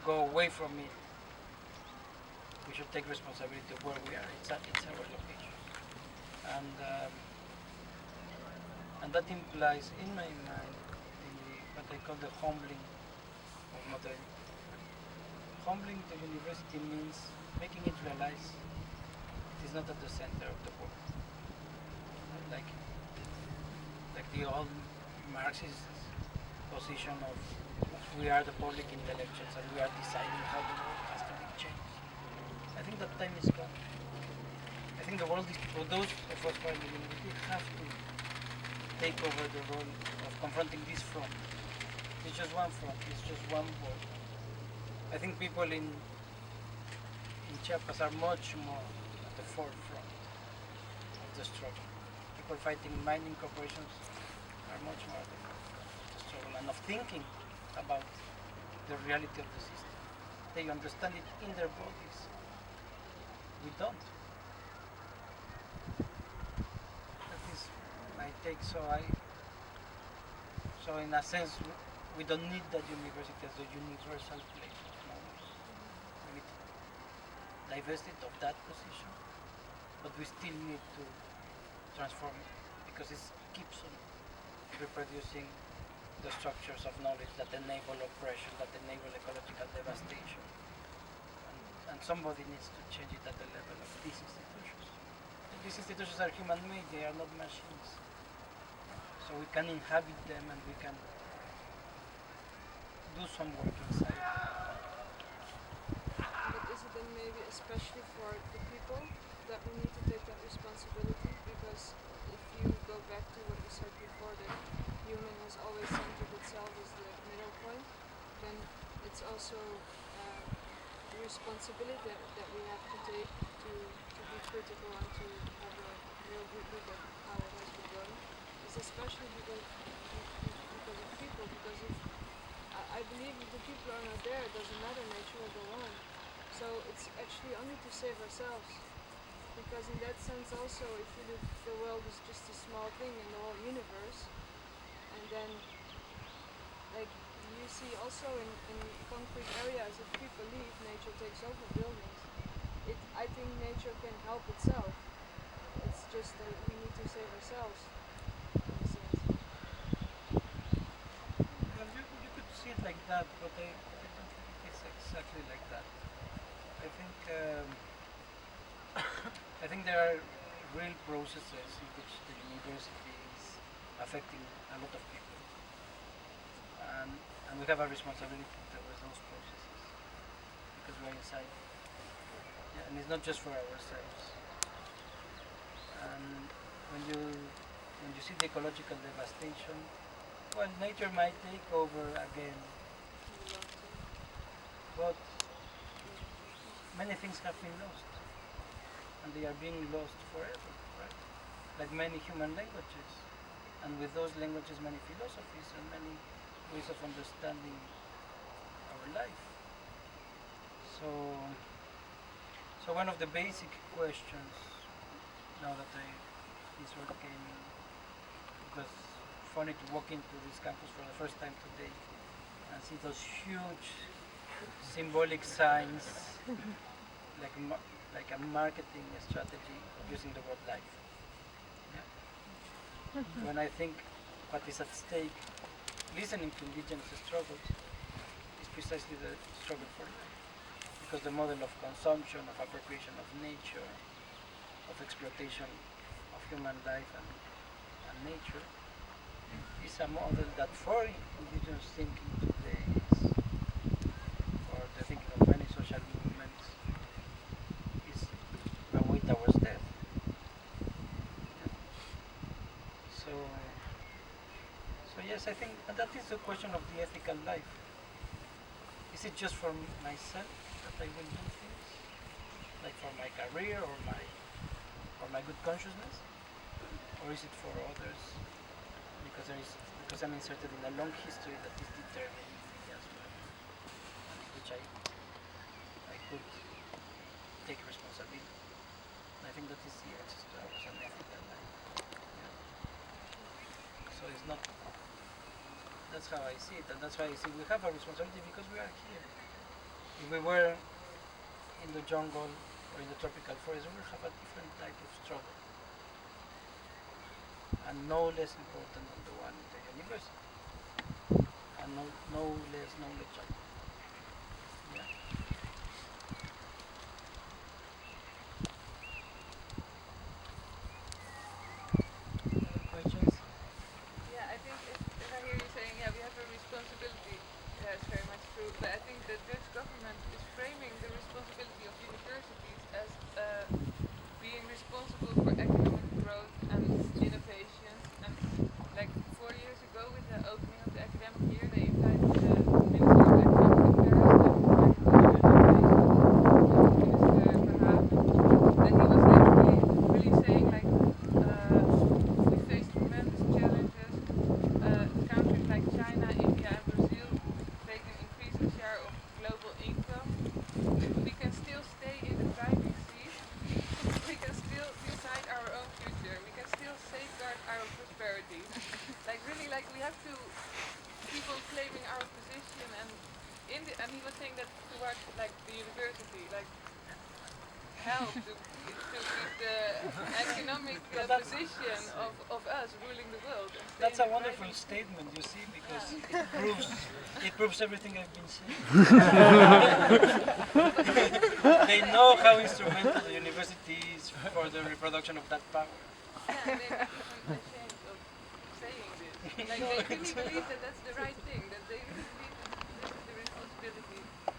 go away from it. We should take responsibility of where we are. It's our location. And that implies, in my mind, what I call the humbling of modernity. Humbling the university means making it realize it is not at the center of the world. Like the old Marxist position of we are the public intellectuals and we are deciding how the world has to be changed. I think that time is gone. think the world is, for those of us who are in the university, have to take over the role of confronting this front. It's just one front, it's just one wall. I think people in Chiapas are much more at the forefront of the struggle. People fighting mining corporations are much more at the forefront of the struggle and of thinking about the reality of the system. They understand it in their bodies. We don't. That is my take. So in a sense, we don't need that university as a universal place of knowledge. We need to divest it of that position, but we still need to transform it because it keeps on reproducing the structures of knowledge that enable oppression, that enable ecological devastation. And somebody needs to change it at the level of these institutions. And these institutions are human-made, they are not machines. So we can inhabit them and we can do some work inside. But is it then maybe especially for the people that we need to take that responsibility? Because if you go back to what we said before, that human has always centered itself as the middle point, then it's also the responsibility that we have to take to be critical and to have a real good look at how it has been going. It's especially because of people, because if I believe if the people are not there, it doesn't matter, nature will go on. So it's actually only to save ourselves. Because in that sense also, if you look, the world is just a small thing in the whole universe. And then, like, you see also in concrete areas, if people leave, nature takes over buildings. I think nature can help itself. It's just that we need to save ourselves, in a sense. Well, you could see it like that, but I don't think it's exactly like that. I think there are real processes in which the university is affecting a lot of people. And we have a responsibility towards those processes because we're inside. Yeah, and it's not just for ourselves. And when you see the ecological devastation, well, nature might take over again, but many things have been lost. And they are being lost forever, right? Like many human languages. And with those languages, many philosophies and many ways of understanding our life. So one of the basic questions, now that this word came in, it was funny to walk into this campus for the first time today and see those huge symbolic signs, like a marketing strategy of using the word life. Yeah. When I think what is at stake, listening to indigenous struggles, is precisely the struggle for life. Because the model of consumption, of appropriation of nature, of exploitation of human life and nature, is a model that for indigenous thinking today is, or the thinking of many social movements, is a way towards death. Yeah. So yes, I think that is the question of the ethical life. Is it just for myself that I will do things, like for my career or my good consciousness, or is it for others? Because I'm inserted in a long history that is determining me as well, which I could take responsibility. I think that is the access to ours and ethical life. Yeah. So it's not. That's how I see it, and that's why I see we have a responsibility because we are here. If we were in the jungle or in the tropical forest, we would have a different type of struggle, and no less important than the one in the university, and no less knowledgeable. Yeah. Questions? Yeah, I think if I hear you saying, yeah, we have a responsibility, yeah, it's very much true, but I think the Dutch government is framing the responsibility of universities as being responsible part, like the university, like help to keep the economic position of us ruling the world. And That's a staying wonderful right. statement, you see, because it proves everything I've been saying. They know how instrumental the university is for the reproduction of that power. Yeah, and they're even ashamed of saying this. Like they really believe that that's the right thing, that they really believe that this is the responsibility of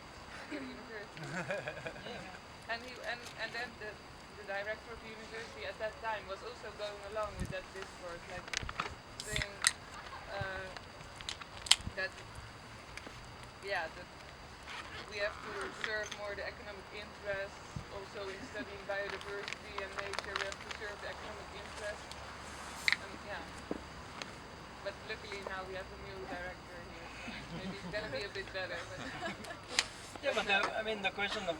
the university. And then the director of the university at that time was also going along with that discourse, like saying that we have to serve more the economic interests, also in studying biodiversity and nature we have to serve the economic interests. But luckily now we have a new director here, so maybe it's gonna be a bit better. But Yeah, but I mean, the question of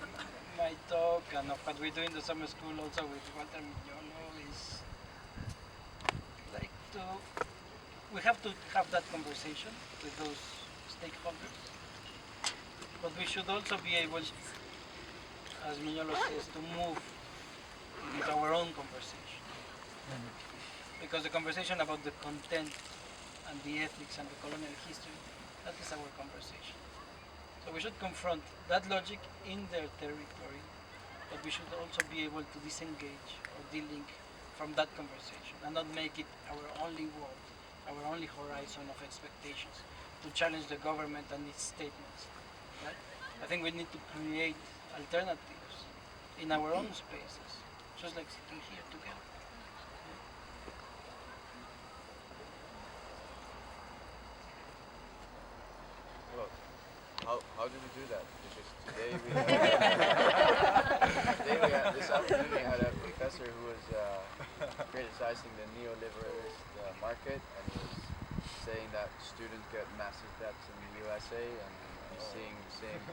my talk and of what we do in the summer school also with Walter Mignolo is like we have to have that conversation with those stakeholders, but we should also be able, as Mignolo says, to move with our own conversation. Because the conversation about the content and the ethics and the colonial history, that is our conversation. So we should confront that logic in their territory, but we should also be able to disengage or delink from that conversation and not make it our only world, our only horizon of expectations to challenge the government and its statements. Right? I think we need to create alternatives in our own spaces, just like sitting here together. How did we do that? Because today this afternoon we had a professor who was criticizing the neoliberalist market, and he was saying that students get massive debts in the USA, and he's seeing the same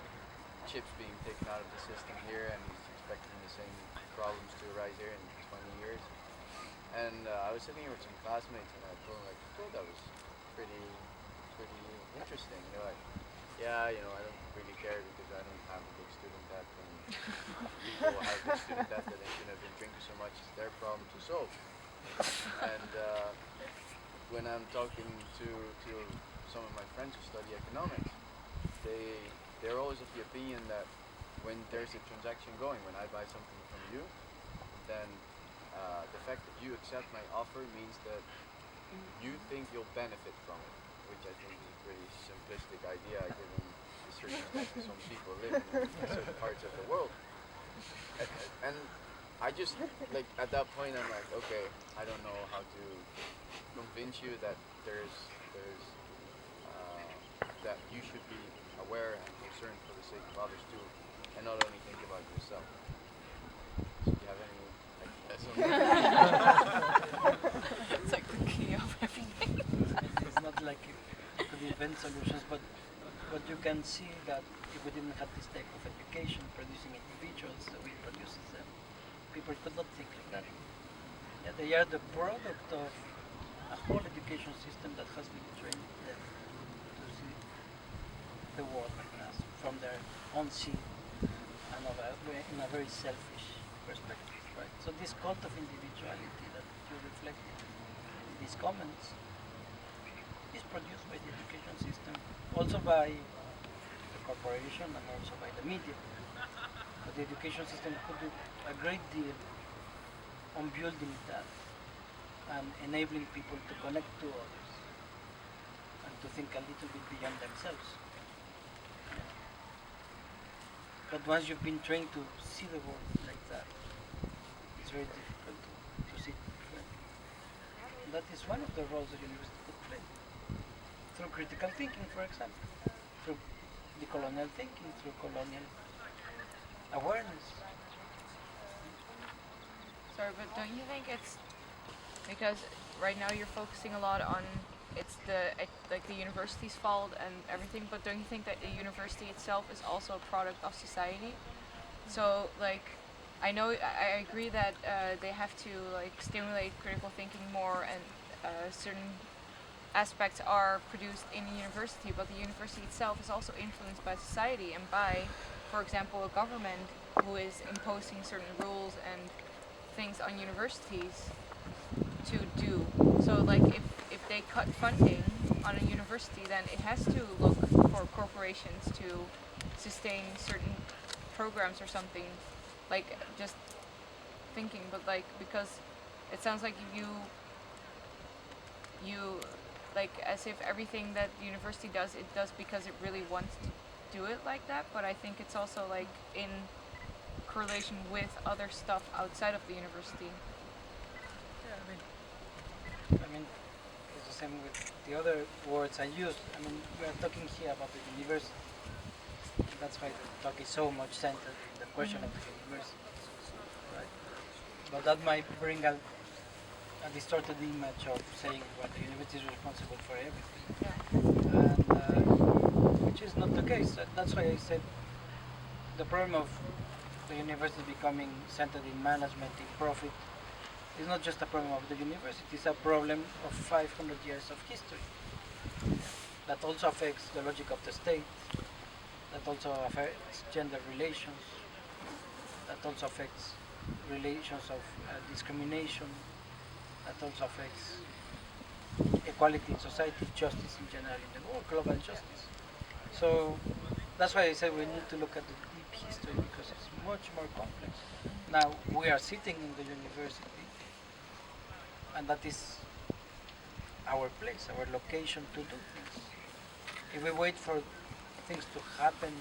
chips being taken out of the system here, and he's expecting the same problems to arise here in 20 years. And I was sitting here with some classmates, and I told them, like, "Oh, that was pretty interesting." They're like, "Yeah, I don't really care because I don't have a big student debt, and people have big student debt that they shouldn't have been drinking so much. It's their problem to solve." And when I'm talking to some of my friends who study economics, they're always of the opinion that when there's a transaction going, when I buy something from you, then the fact that you accept my offer means that you think you'll benefit from it, which I think is a pretty simplistic idea given the circumstances some people live in certain parts of the world. And I just, like, at that point I'm like, okay, I don't know how to convince you that that you should be aware and concerned for the sake of others too, and not only think about yourself. Do you have any ideas on that? it's like the key of everything. It's not like you could invent solutions, but you can see that if we didn't have this type of education producing individuals the way it produces them, people could not think like that. Yeah, they are the product of a whole education system that has been trained them to see the world like us from their own seat and in a very selfish perspective, right? So this cult of individuality that you reflect in these comments is produced by the education system, also by the corporation and also by the media. But the education system could do a great deal on building that and enabling people to connect to others and to think a little bit beyond themselves. But once you've been trained to see the world like that, it's very difficult to see it differently. And that is one of the roles the university could play. Through critical thinking, for example, through decolonial thinking, through colonial awareness. Sorry, but don't you think it's because right now you're focusing a lot on it's the university's fault and everything, but don't you think that the university itself is also a product of society? So like, I agree that they have to like stimulate critical thinking more, and certain aspects are produced in the university, but the university itself is also influenced by society and by for example, a government who is imposing certain rules and things on universities to do. So like if they cut funding on a university, then it has to look for corporations to sustain certain programs or something. Like just thinking, but like because it sounds like you like as if everything that the university does, it does because it really wants to do it like that, but I think it's also like in correlation with other stuff outside of the university. Yeah, I mean, it's the same with the other words I used. I mean, we are talking here about the university. That's why the talk is so much centered in the question of the university, right? But that might bring a distorted image of saying well, the university is responsible for everything, and which is not the case. That's why I said the problem of the university becoming centered in management, in profit, is not just a problem of the university, it's a problem of 500 years of history. That also affects the logic of the state, that also affects gender relations, that also affects relations of discrimination, that also affects equality in society, justice in general in the world, global justice. So that's why I said we need to look at the deep history because it's much more complex. Now we are sitting in the university, and that is our place, our location to do things. If we wait for things to happen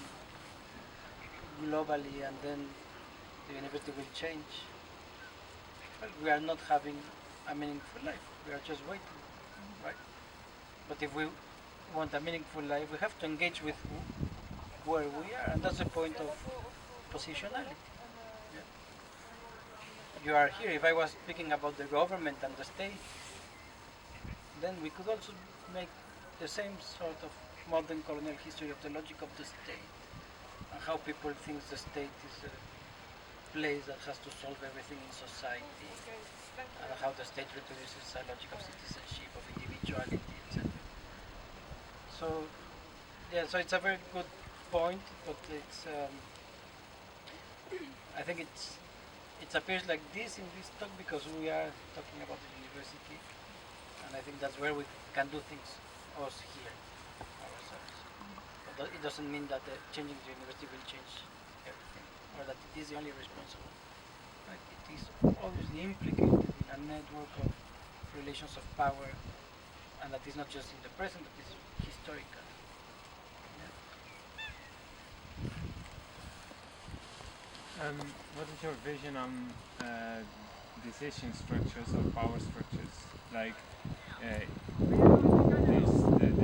globally and then the university will change, well, we are not having a meaningful life. We are just waiting, right? But if we want a meaningful life, we have to engage with where we are, and that's the point of positionality. Yeah. You are here. If I was speaking about the government and the state, then we could also make the same sort of modern colonial history of the logic of the state and how people think the state is a place that has to solve everything in society, and how the state reproduces a logic of citizenship, of individuality, etc. So, yeah, so it's a very good point, but it's I think it appears like this in this talk because we are talking about the university, and I think that's where we can do things, us here, ourselves. But it doesn't mean that changing the university will change everything, or that it is the only responsible. Right? It is obviously implicated in a network of relations of power, and that is not just in the present, but is historical. What is your vision on decision structures or power structures, like the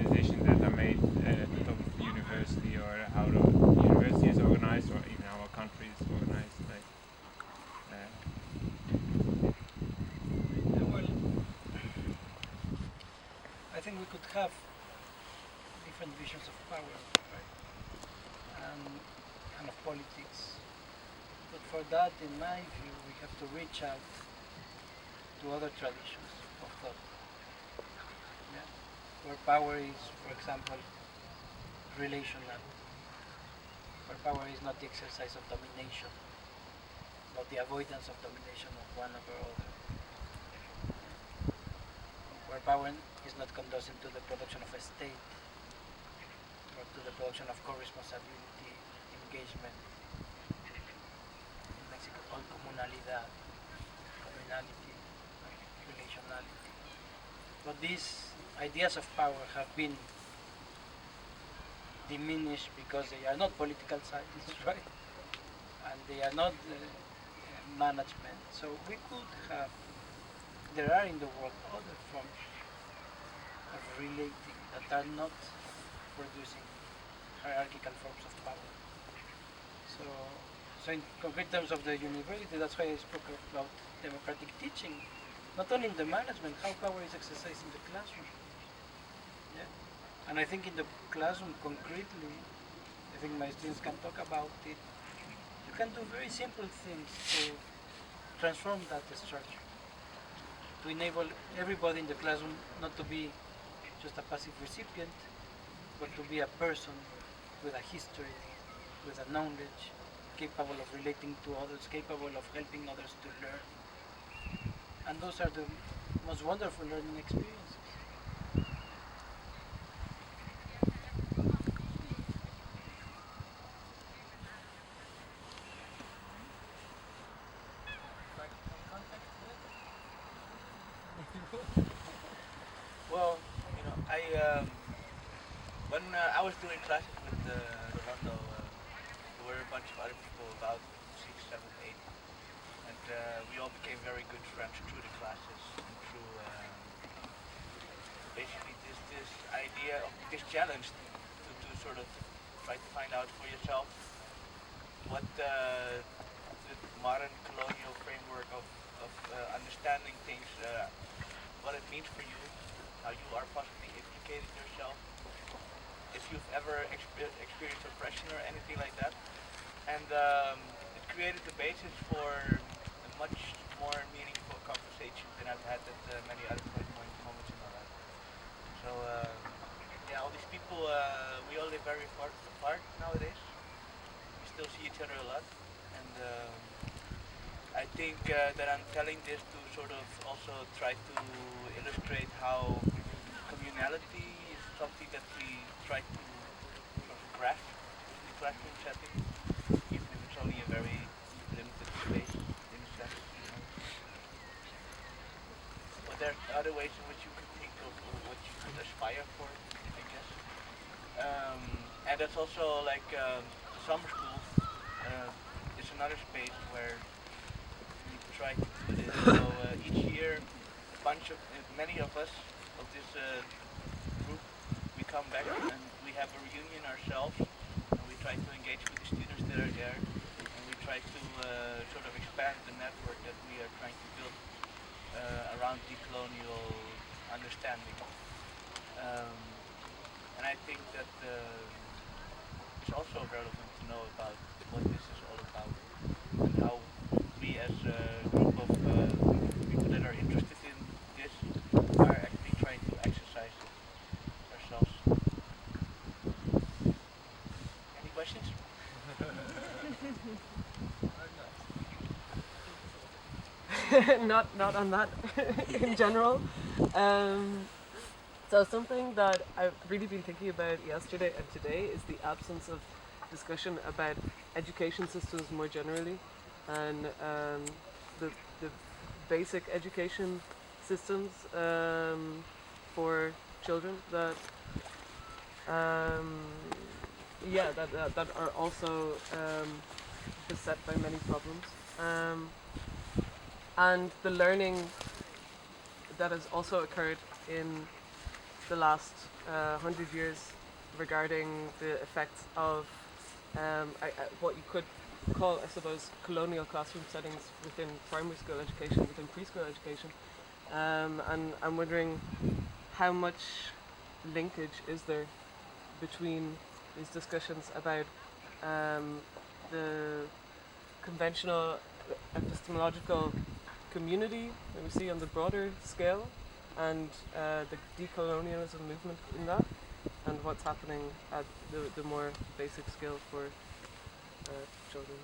decisions that are made at the top of the university, or how the university is organized, or even how a country is organized? Like, well, I think we could have different visions of power, right? And of politics. But for that, in my view, we have to reach out to other traditions of thought. Yeah? Where power is, for example, relational. Where power is not the exercise of domination, but the avoidance of domination of one over other. Where power is not conducive to the production of a state, but to the production of co-responsibility, engagement. Called communality, relationality. But these ideas of power have been diminished because they are not political science, right? And they are not management. So we could have, there are in the world other forms of relating that are not producing hierarchical forms of power. So in concrete terms of the university, that's why I spoke about democratic teaching, not only in the management, how power is exercised in the classroom. Yeah? And I think in the classroom concretely, I think my students can talk about it. You can do very simple things to transform that structure, to enable everybody in the classroom not to be just a passive recipient, but to be a person with a history, with a knowledge, capable of relating to others, capable of helping others to learn. And those are the most wonderful learning experiences. Well, when I was doing classes with Rolando, there were a bunch of other people, about 6, 7, 8, and we all became very good friends through the classes and through basically this idea of this challenge to sort of try to find out for yourself what the modern colonial framework of understanding things, what it means for you, how you are possibly implicating yourself, if you've ever experienced oppression or anything like that. And it created the basis for a much more meaningful conversation than I've had at many other moments in my life. So yeah, all these people, we all live very far apart nowadays. We still see each other a lot, and I think that I'm telling this to sort of also try to illustrate how communality is something that we try to sort of grasp in the classroom setting, even if it's only a very limited space in a sense. But there are other ways in which you could think of what you could aspire for, I guess. And that's also like summer school is another space where we try to do this. So each year, many of us of this group, we come back and we have a reunion ourselves, and we try to engage with the students that are there, and we try to sort of expand the network that we are trying to build around decolonial understanding. And I think that it's also relevant to know about what this is all about and how we as a group of people that are interested in this are actually trying to exercise it ourselves. Any questions? Not on that in general. So something that I've really been thinking about yesterday and today is the absence of discussion about education systems more generally, and the basic education systems for children that that are also beset by many problems, and the learning that has also occurred in the last 100 years regarding the effects of what you could call, I suppose, colonial classroom settings within primary school education, within preschool education. And I'm wondering how much linkage is there between these discussions about the conventional epistemological community that we see on the broader scale, and the decolonialism movement in that, and what's happening at the more basic scale for children.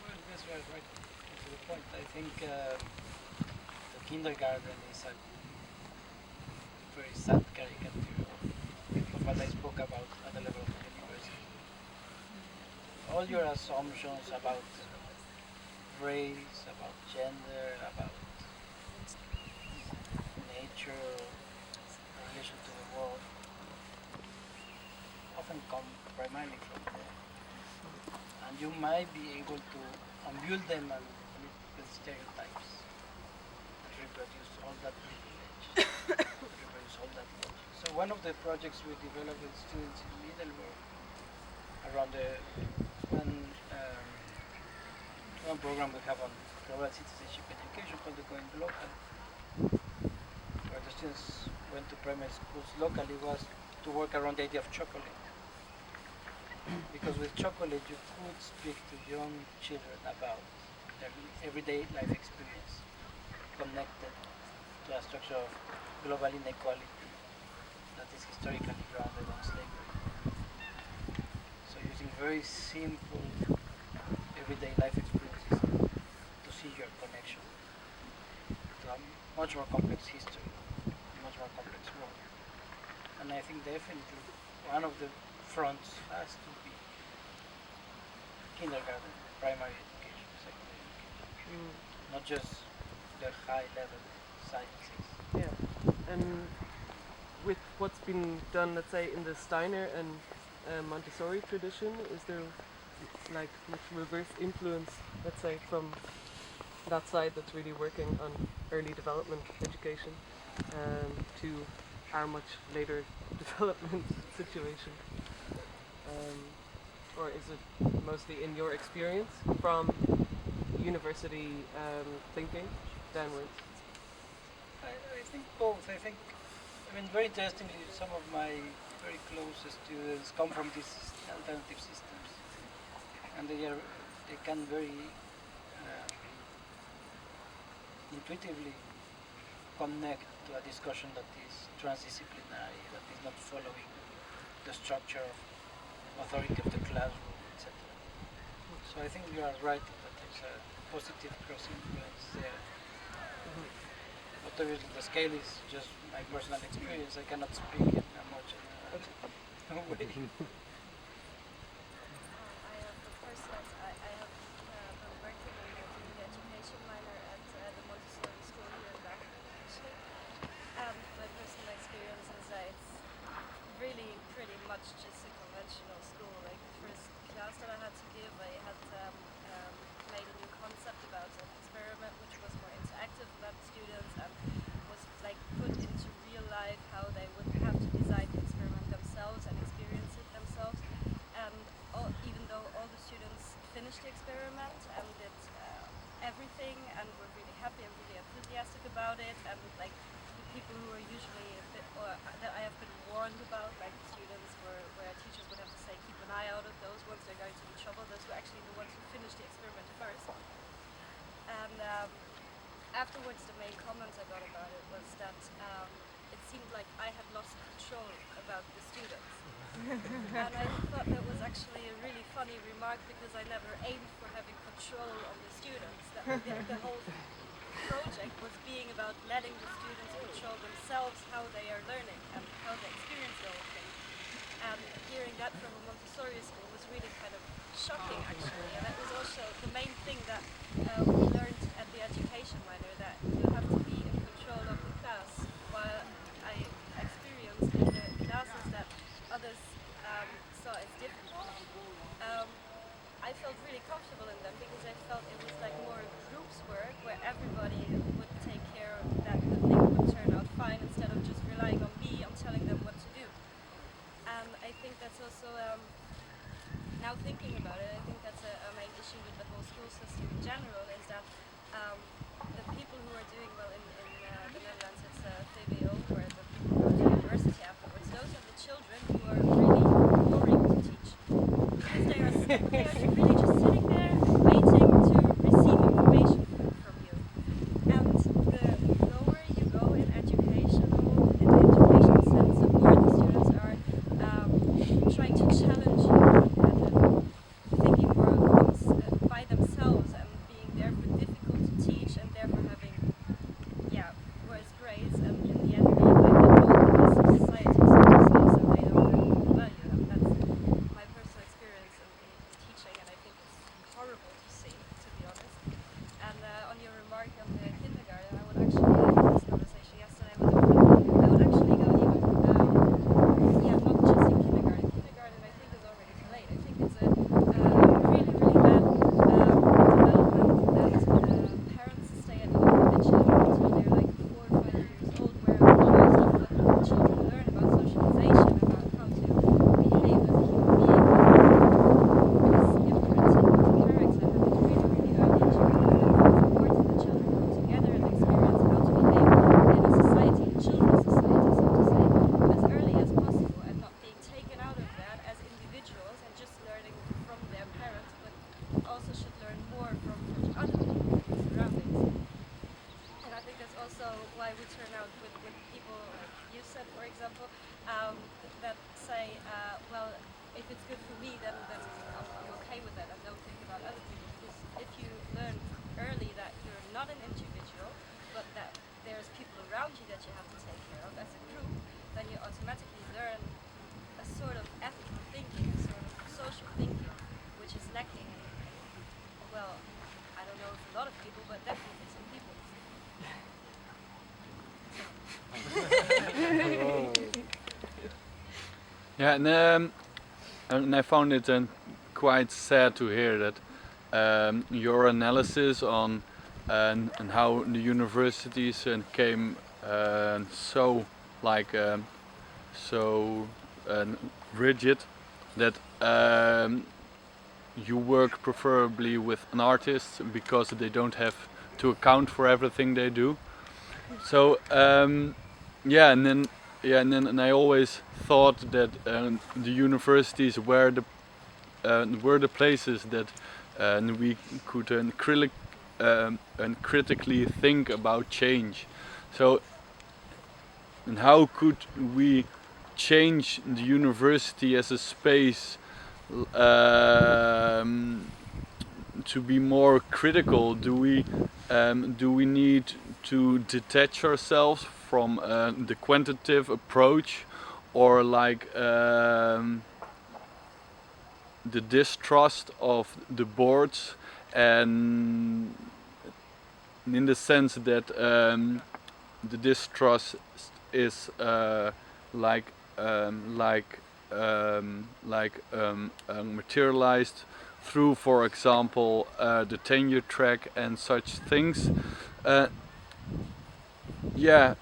Well, yes, right to the point. I think the kindergarten is a very sad caricature of what I spoke about at the level of the university. All your assumptions about race, about gender, about nature, relation to the world, often come primarily from there. And you might be able to unbuild them and with stereotypes and reproduce all that privilege, reproduce all that logic. So one of the projects we developed with students in Middelburg around one program we have on global citizenship education called the Going Local, where the students went to primary schools locally, was to work around the idea of chocolate. Because with chocolate you could speak to young children about their everyday life experience connected to a structure of global inequality that that is historically grounded on slavery. So using very simple everyday life experiences to see your connection to a much more complex history, much more complex world. And I think definitely one of the fronts has to be kindergarten, primary education, secondary education, not just the high level sciences. Yeah, and with what's been done, let's say, in the Steiner and Montessori tradition, is there like much reverse influence, let's say, from that side that's really working on early development education to our much later development situation? Or is it mostly in your experience from university thinking downwards? I think both. I mean, very interestingly, some of my very closest students come from these alternative systems, and they can very intuitively connect to a discussion that is transdisciplinary, that is not following the structure of authority of the classroom, etc. So I think you are right that there's a positive cross-influence there. But obviously the scale is just my personal experience. I cannot speak in a much way. I have a been working in the education minor at the Montessori school here in Wageningen actually. My personal experience is that it's really pretty much just a conventional school. Like the first class that I had to give, I had made a new concept about an experiment which was more interactive about the students and was like put into real life how they would have to design the experiment themselves and experience it themselves. And even though all the students finished the experiment and did everything and were really happy and really enthusiastic about it, and like the people who are usually a bit, or that I have been warned about, like the students where teachers would have to say keep an eye out of those ones, they're going to be trouble, those were actually the ones who finished the experiment first. And afterwards the main comments I got about it was that it seemed like I had lost control about the students. And I thought that was actually a really funny remark because I never aimed for having control on the students. That the whole project was being about letting the students control themselves how they are learning and how they experience the whole thing. And hearing that from a Montessori school was really kind of shocking actually. And that was also the main thing that we learned at the education minor, that you have to be in control of the class, while I experienced in the classes that others saw as different. I felt really comfortable in them because I felt it was like more groups work where everybody would take care of that the thing would turn out fine instead of just relying on me on telling them what to do. And I think that's also, now thinking about it, I think that's a main issue with the whole school system in general, is that the people who are doing well in the Netherlands, it's VWO, where the people go to university afterwards, those are the children who are really boring to teach. Because they are really just sitting there waiting to receive information from you. And the lower you go in the educational sense, the more the students are trying to challenge you and thinking more by themselves and being therefore difficult to teach and therefore having worse grades and in the end being like the outcasts of society, so to say, so they don't value them. That's my personal experience in teaching, and I think it's horrible to see, to be honest. And on your remark on the kindergarten, I would actually, in this conversation yesterday with a friend, I would actually go even, not just in kindergarten. Kindergarten I think is already too late. I think it's a really, really bad development that parents stay at home with their children until they're like 4 or 5 years old, where most of the children learn about socialization, about how to behave as a human being, because imprinting of character happens really, really early in childhood. It's important that children come together and experience how to behave in a society, a children's society, so to say, as early as possible, and not being taken out of that as individuals and just learning from their parents, but also should learn more from other people, surroundings. And I think that's also why we turn out with people like you said, for example, that say, well, if it's good for me, then I'm okay with that. I don't think about other people. Because if you learn early that you're not an individual, but that there's people around you that you have to take care of as a group, then you automatically learn a sort of ethical thinking, a sort of social thinking, which is lacking in, well, I don't know if a lot of people, but definitely some people. Yeah, and I found it quite sad to hear that your analysis on and how the universities came so like so rigid that you work preferably with an artist because they don't have to account for everything they do. So yeah, and then I always thought that the universities were the places that we could critically think about change. So, and how could we change the university as a space to be more critical? Do we need to detach ourselves from the quantitative approach, or like the distrust of the boards, and in the sense that the distrust is materialized through, for example, the tenure track and such things. Yeah,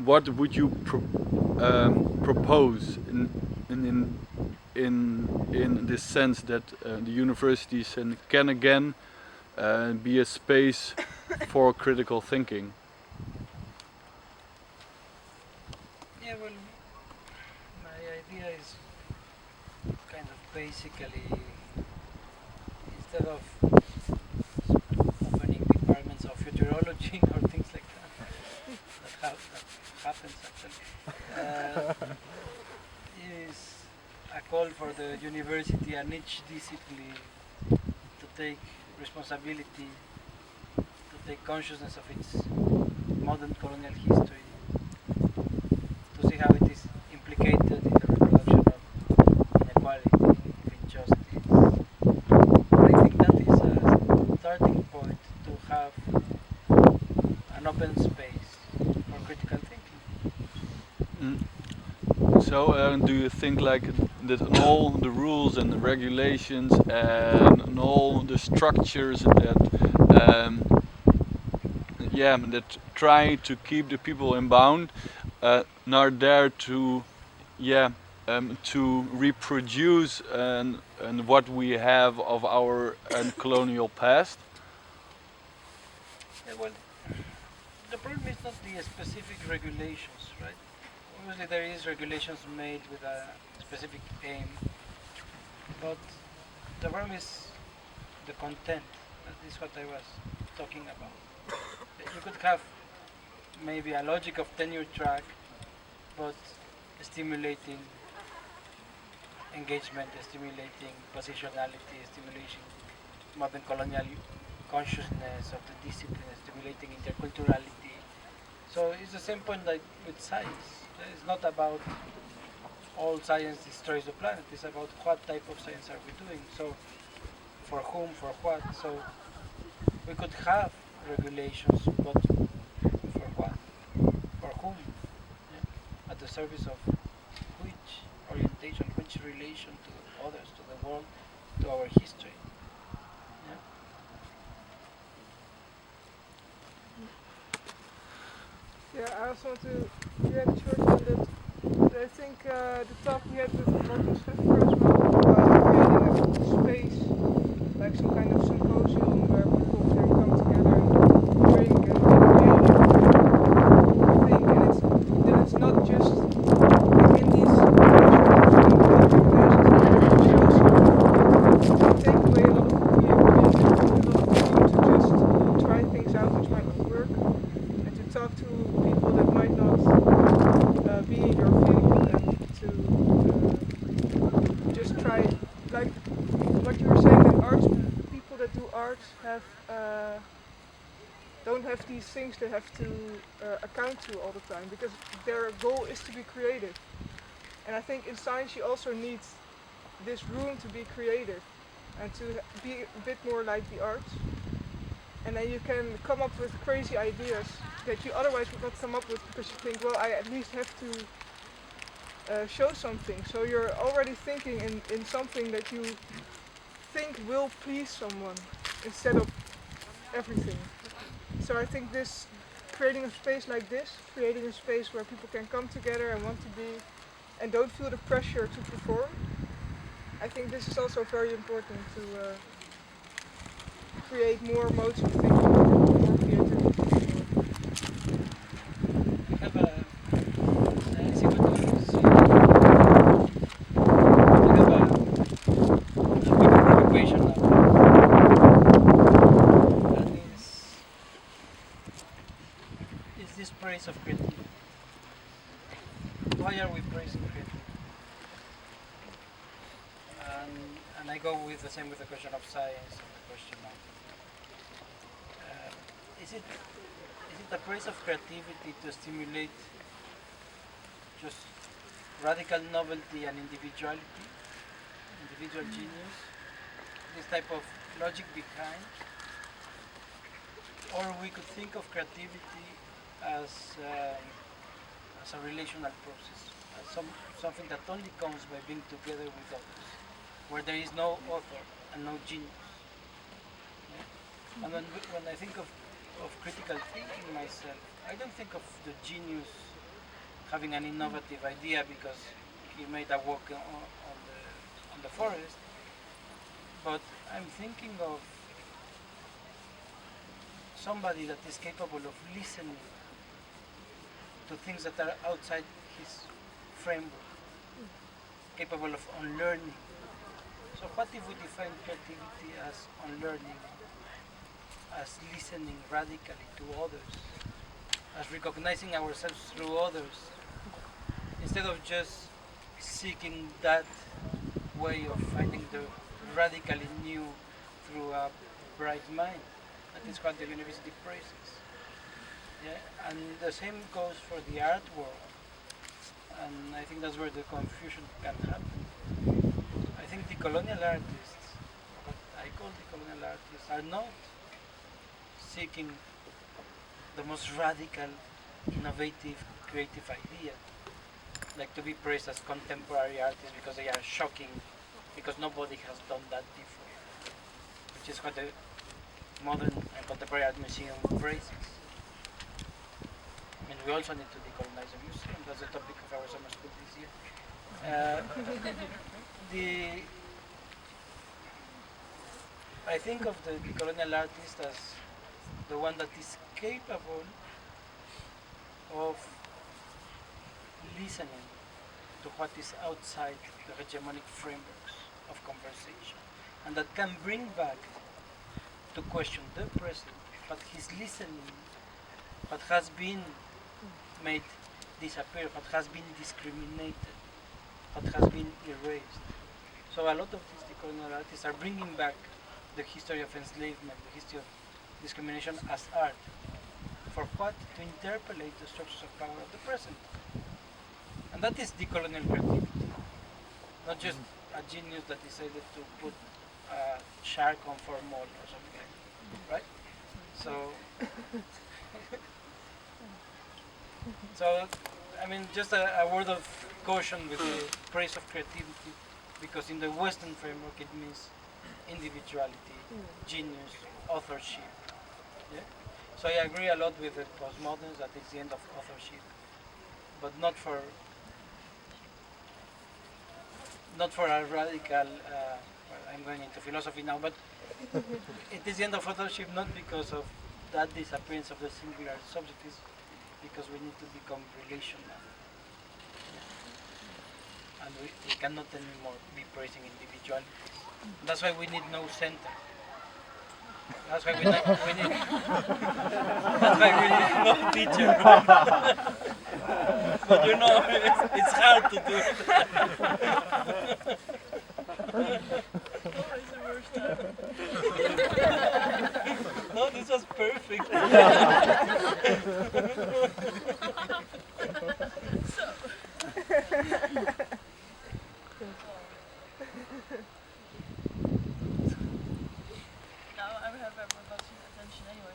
what would you propose in this sense that the universities can again be a space for critical thinking? Yeah, well, my idea is kind of basically, instead of opening departments of futurology or things like that, that happens actually, is a call for the university and each discipline to take responsibility, to take consciousness of its modern colonial history, to see how it is implicated in the reproduction of inequality, injustice. I think that is a starting point to have an open space for critical thinking. So do you think like that all the rules and the regulations and all the structures that that try to keep the people in bound are there to to reproduce and what we have of our colonial past? Yeah, well, the problem is not the specific regulations, right? Obviously there is regulations made with a specific aim, but the problem is the content. That is what I was talking about. You could have maybe a logic of tenure track, but stimulating engagement, stimulating positionality, stimulating modern colonial consciousness of the discipline, stimulating interculturality. So it's the same point like with science. It's not about all science destroys the planet. It's about what type of science are we doing. So for whom, for what. So we could have regulations, but for what? For whom? Yeah? At the service of which orientation, which relation to others, to the world, to our history. Yeah, I also want to react short on that. I think the talk we had with Martin Schiffer as well about creating a space, like some kind of symposium where people can come together and drink and think, and it's not just like in these take away a lot of creativity, a lot of freedom to just try things out which might not work, and to talk to people that might not arts have don't have these things they have to account to all the time, because their goal is to be creative. And I think in science you also need this room to be creative and to be a bit more like the arts. And then you can come up with crazy ideas that you otherwise would not come up with, because you think, well, I at least have to show something. So you're already thinking in something that you think will please someone instead of everything. So I think this, creating a space like this, creating a space where people can come together and want to be and don't feel the pressure to perform, I think this is also very important to create more modes of thinking, more creativity. I have a I see what you say. I have a big preoccupation now. That is this praise of creativity. Why are we praising creativity? And I go with the same with the question of science and the question of is it the praise of creativity to stimulate just radical novelty and individuality, individual genius, this type of logic behind? Or we could think of creativity as a relational process, as something that only comes by being together with others, where there is no author and no genius. Yeah? And when I think of critical thinking myself, I don't think of the genius having an innovative idea because he made a walk on the forest, but I'm thinking of somebody that is capable of listening to things that are outside his framework, capable of unlearning. So what if we define creativity as unlearning, as listening radically to others, as recognizing ourselves through others, instead of just seeking that way of finding the radically new through a bright mind? That is what the university praises. Yeah? And the same goes for the art world. And I think that's where the confusion can happen. I think the colonial artists, what I call the colonial artists, are not seeking the most radical, innovative, creative idea, like to be praised as contemporary artists because they are shocking, because nobody has done that before, which is what the modern and contemporary art museum praises. I mean, we also need to decolonize the museum. That's the topic of our summer school this year. I think of the decolonial artist as the one that is capable of listening to what is outside the hegemonic frameworks of conversation, and that can bring back to question the present, what he's listening, what has been made disappear, what has been discriminated, what has been erased. So a lot of these decolonial artists are bringing back the history of enslavement, the history of discrimination as art. For what? To interpolate the structures of power of the present. And that is decolonial creativity. Not just a genius that decided to put a shark on formol or something like that, right? So I mean, just a word of caution with the praise of creativity, because in the Western framework it means individuality, genius, authorship. Yeah? So I agree a lot with the postmoderns that it's the end of authorship, but not for a radical. Well, I'm going into philosophy now, but it is the end of authorship not because of that disappearance of the singular subject, is because we need to become relational. Yeah. And we cannot anymore be praising individuality. That's why we need no center. That's why we need that's why we need no teacher. But you know, it's hard to do it. It's the worst time. speak. Now I have everybody's attention anyway.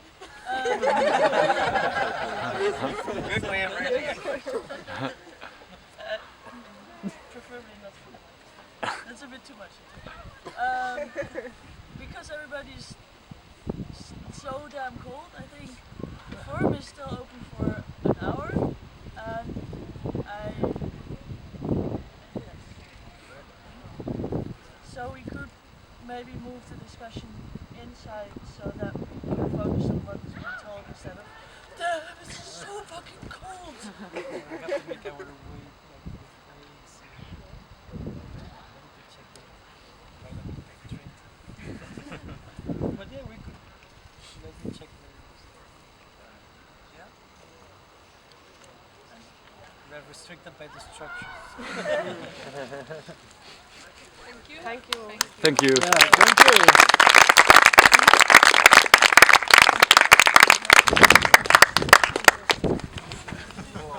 Good way of raising it. Preferably not food. That's a bit too much. Because everybody's so damn cold, I think the forum is still open for an hour, and so we could maybe move the discussion inside so that we can focus on what is being told instead of damn, it's so fucking cold. We have to make our way but yeah, we could maybe check yeah. We are restricted by the structures. Thank you. Thank you. Yeah, thank you.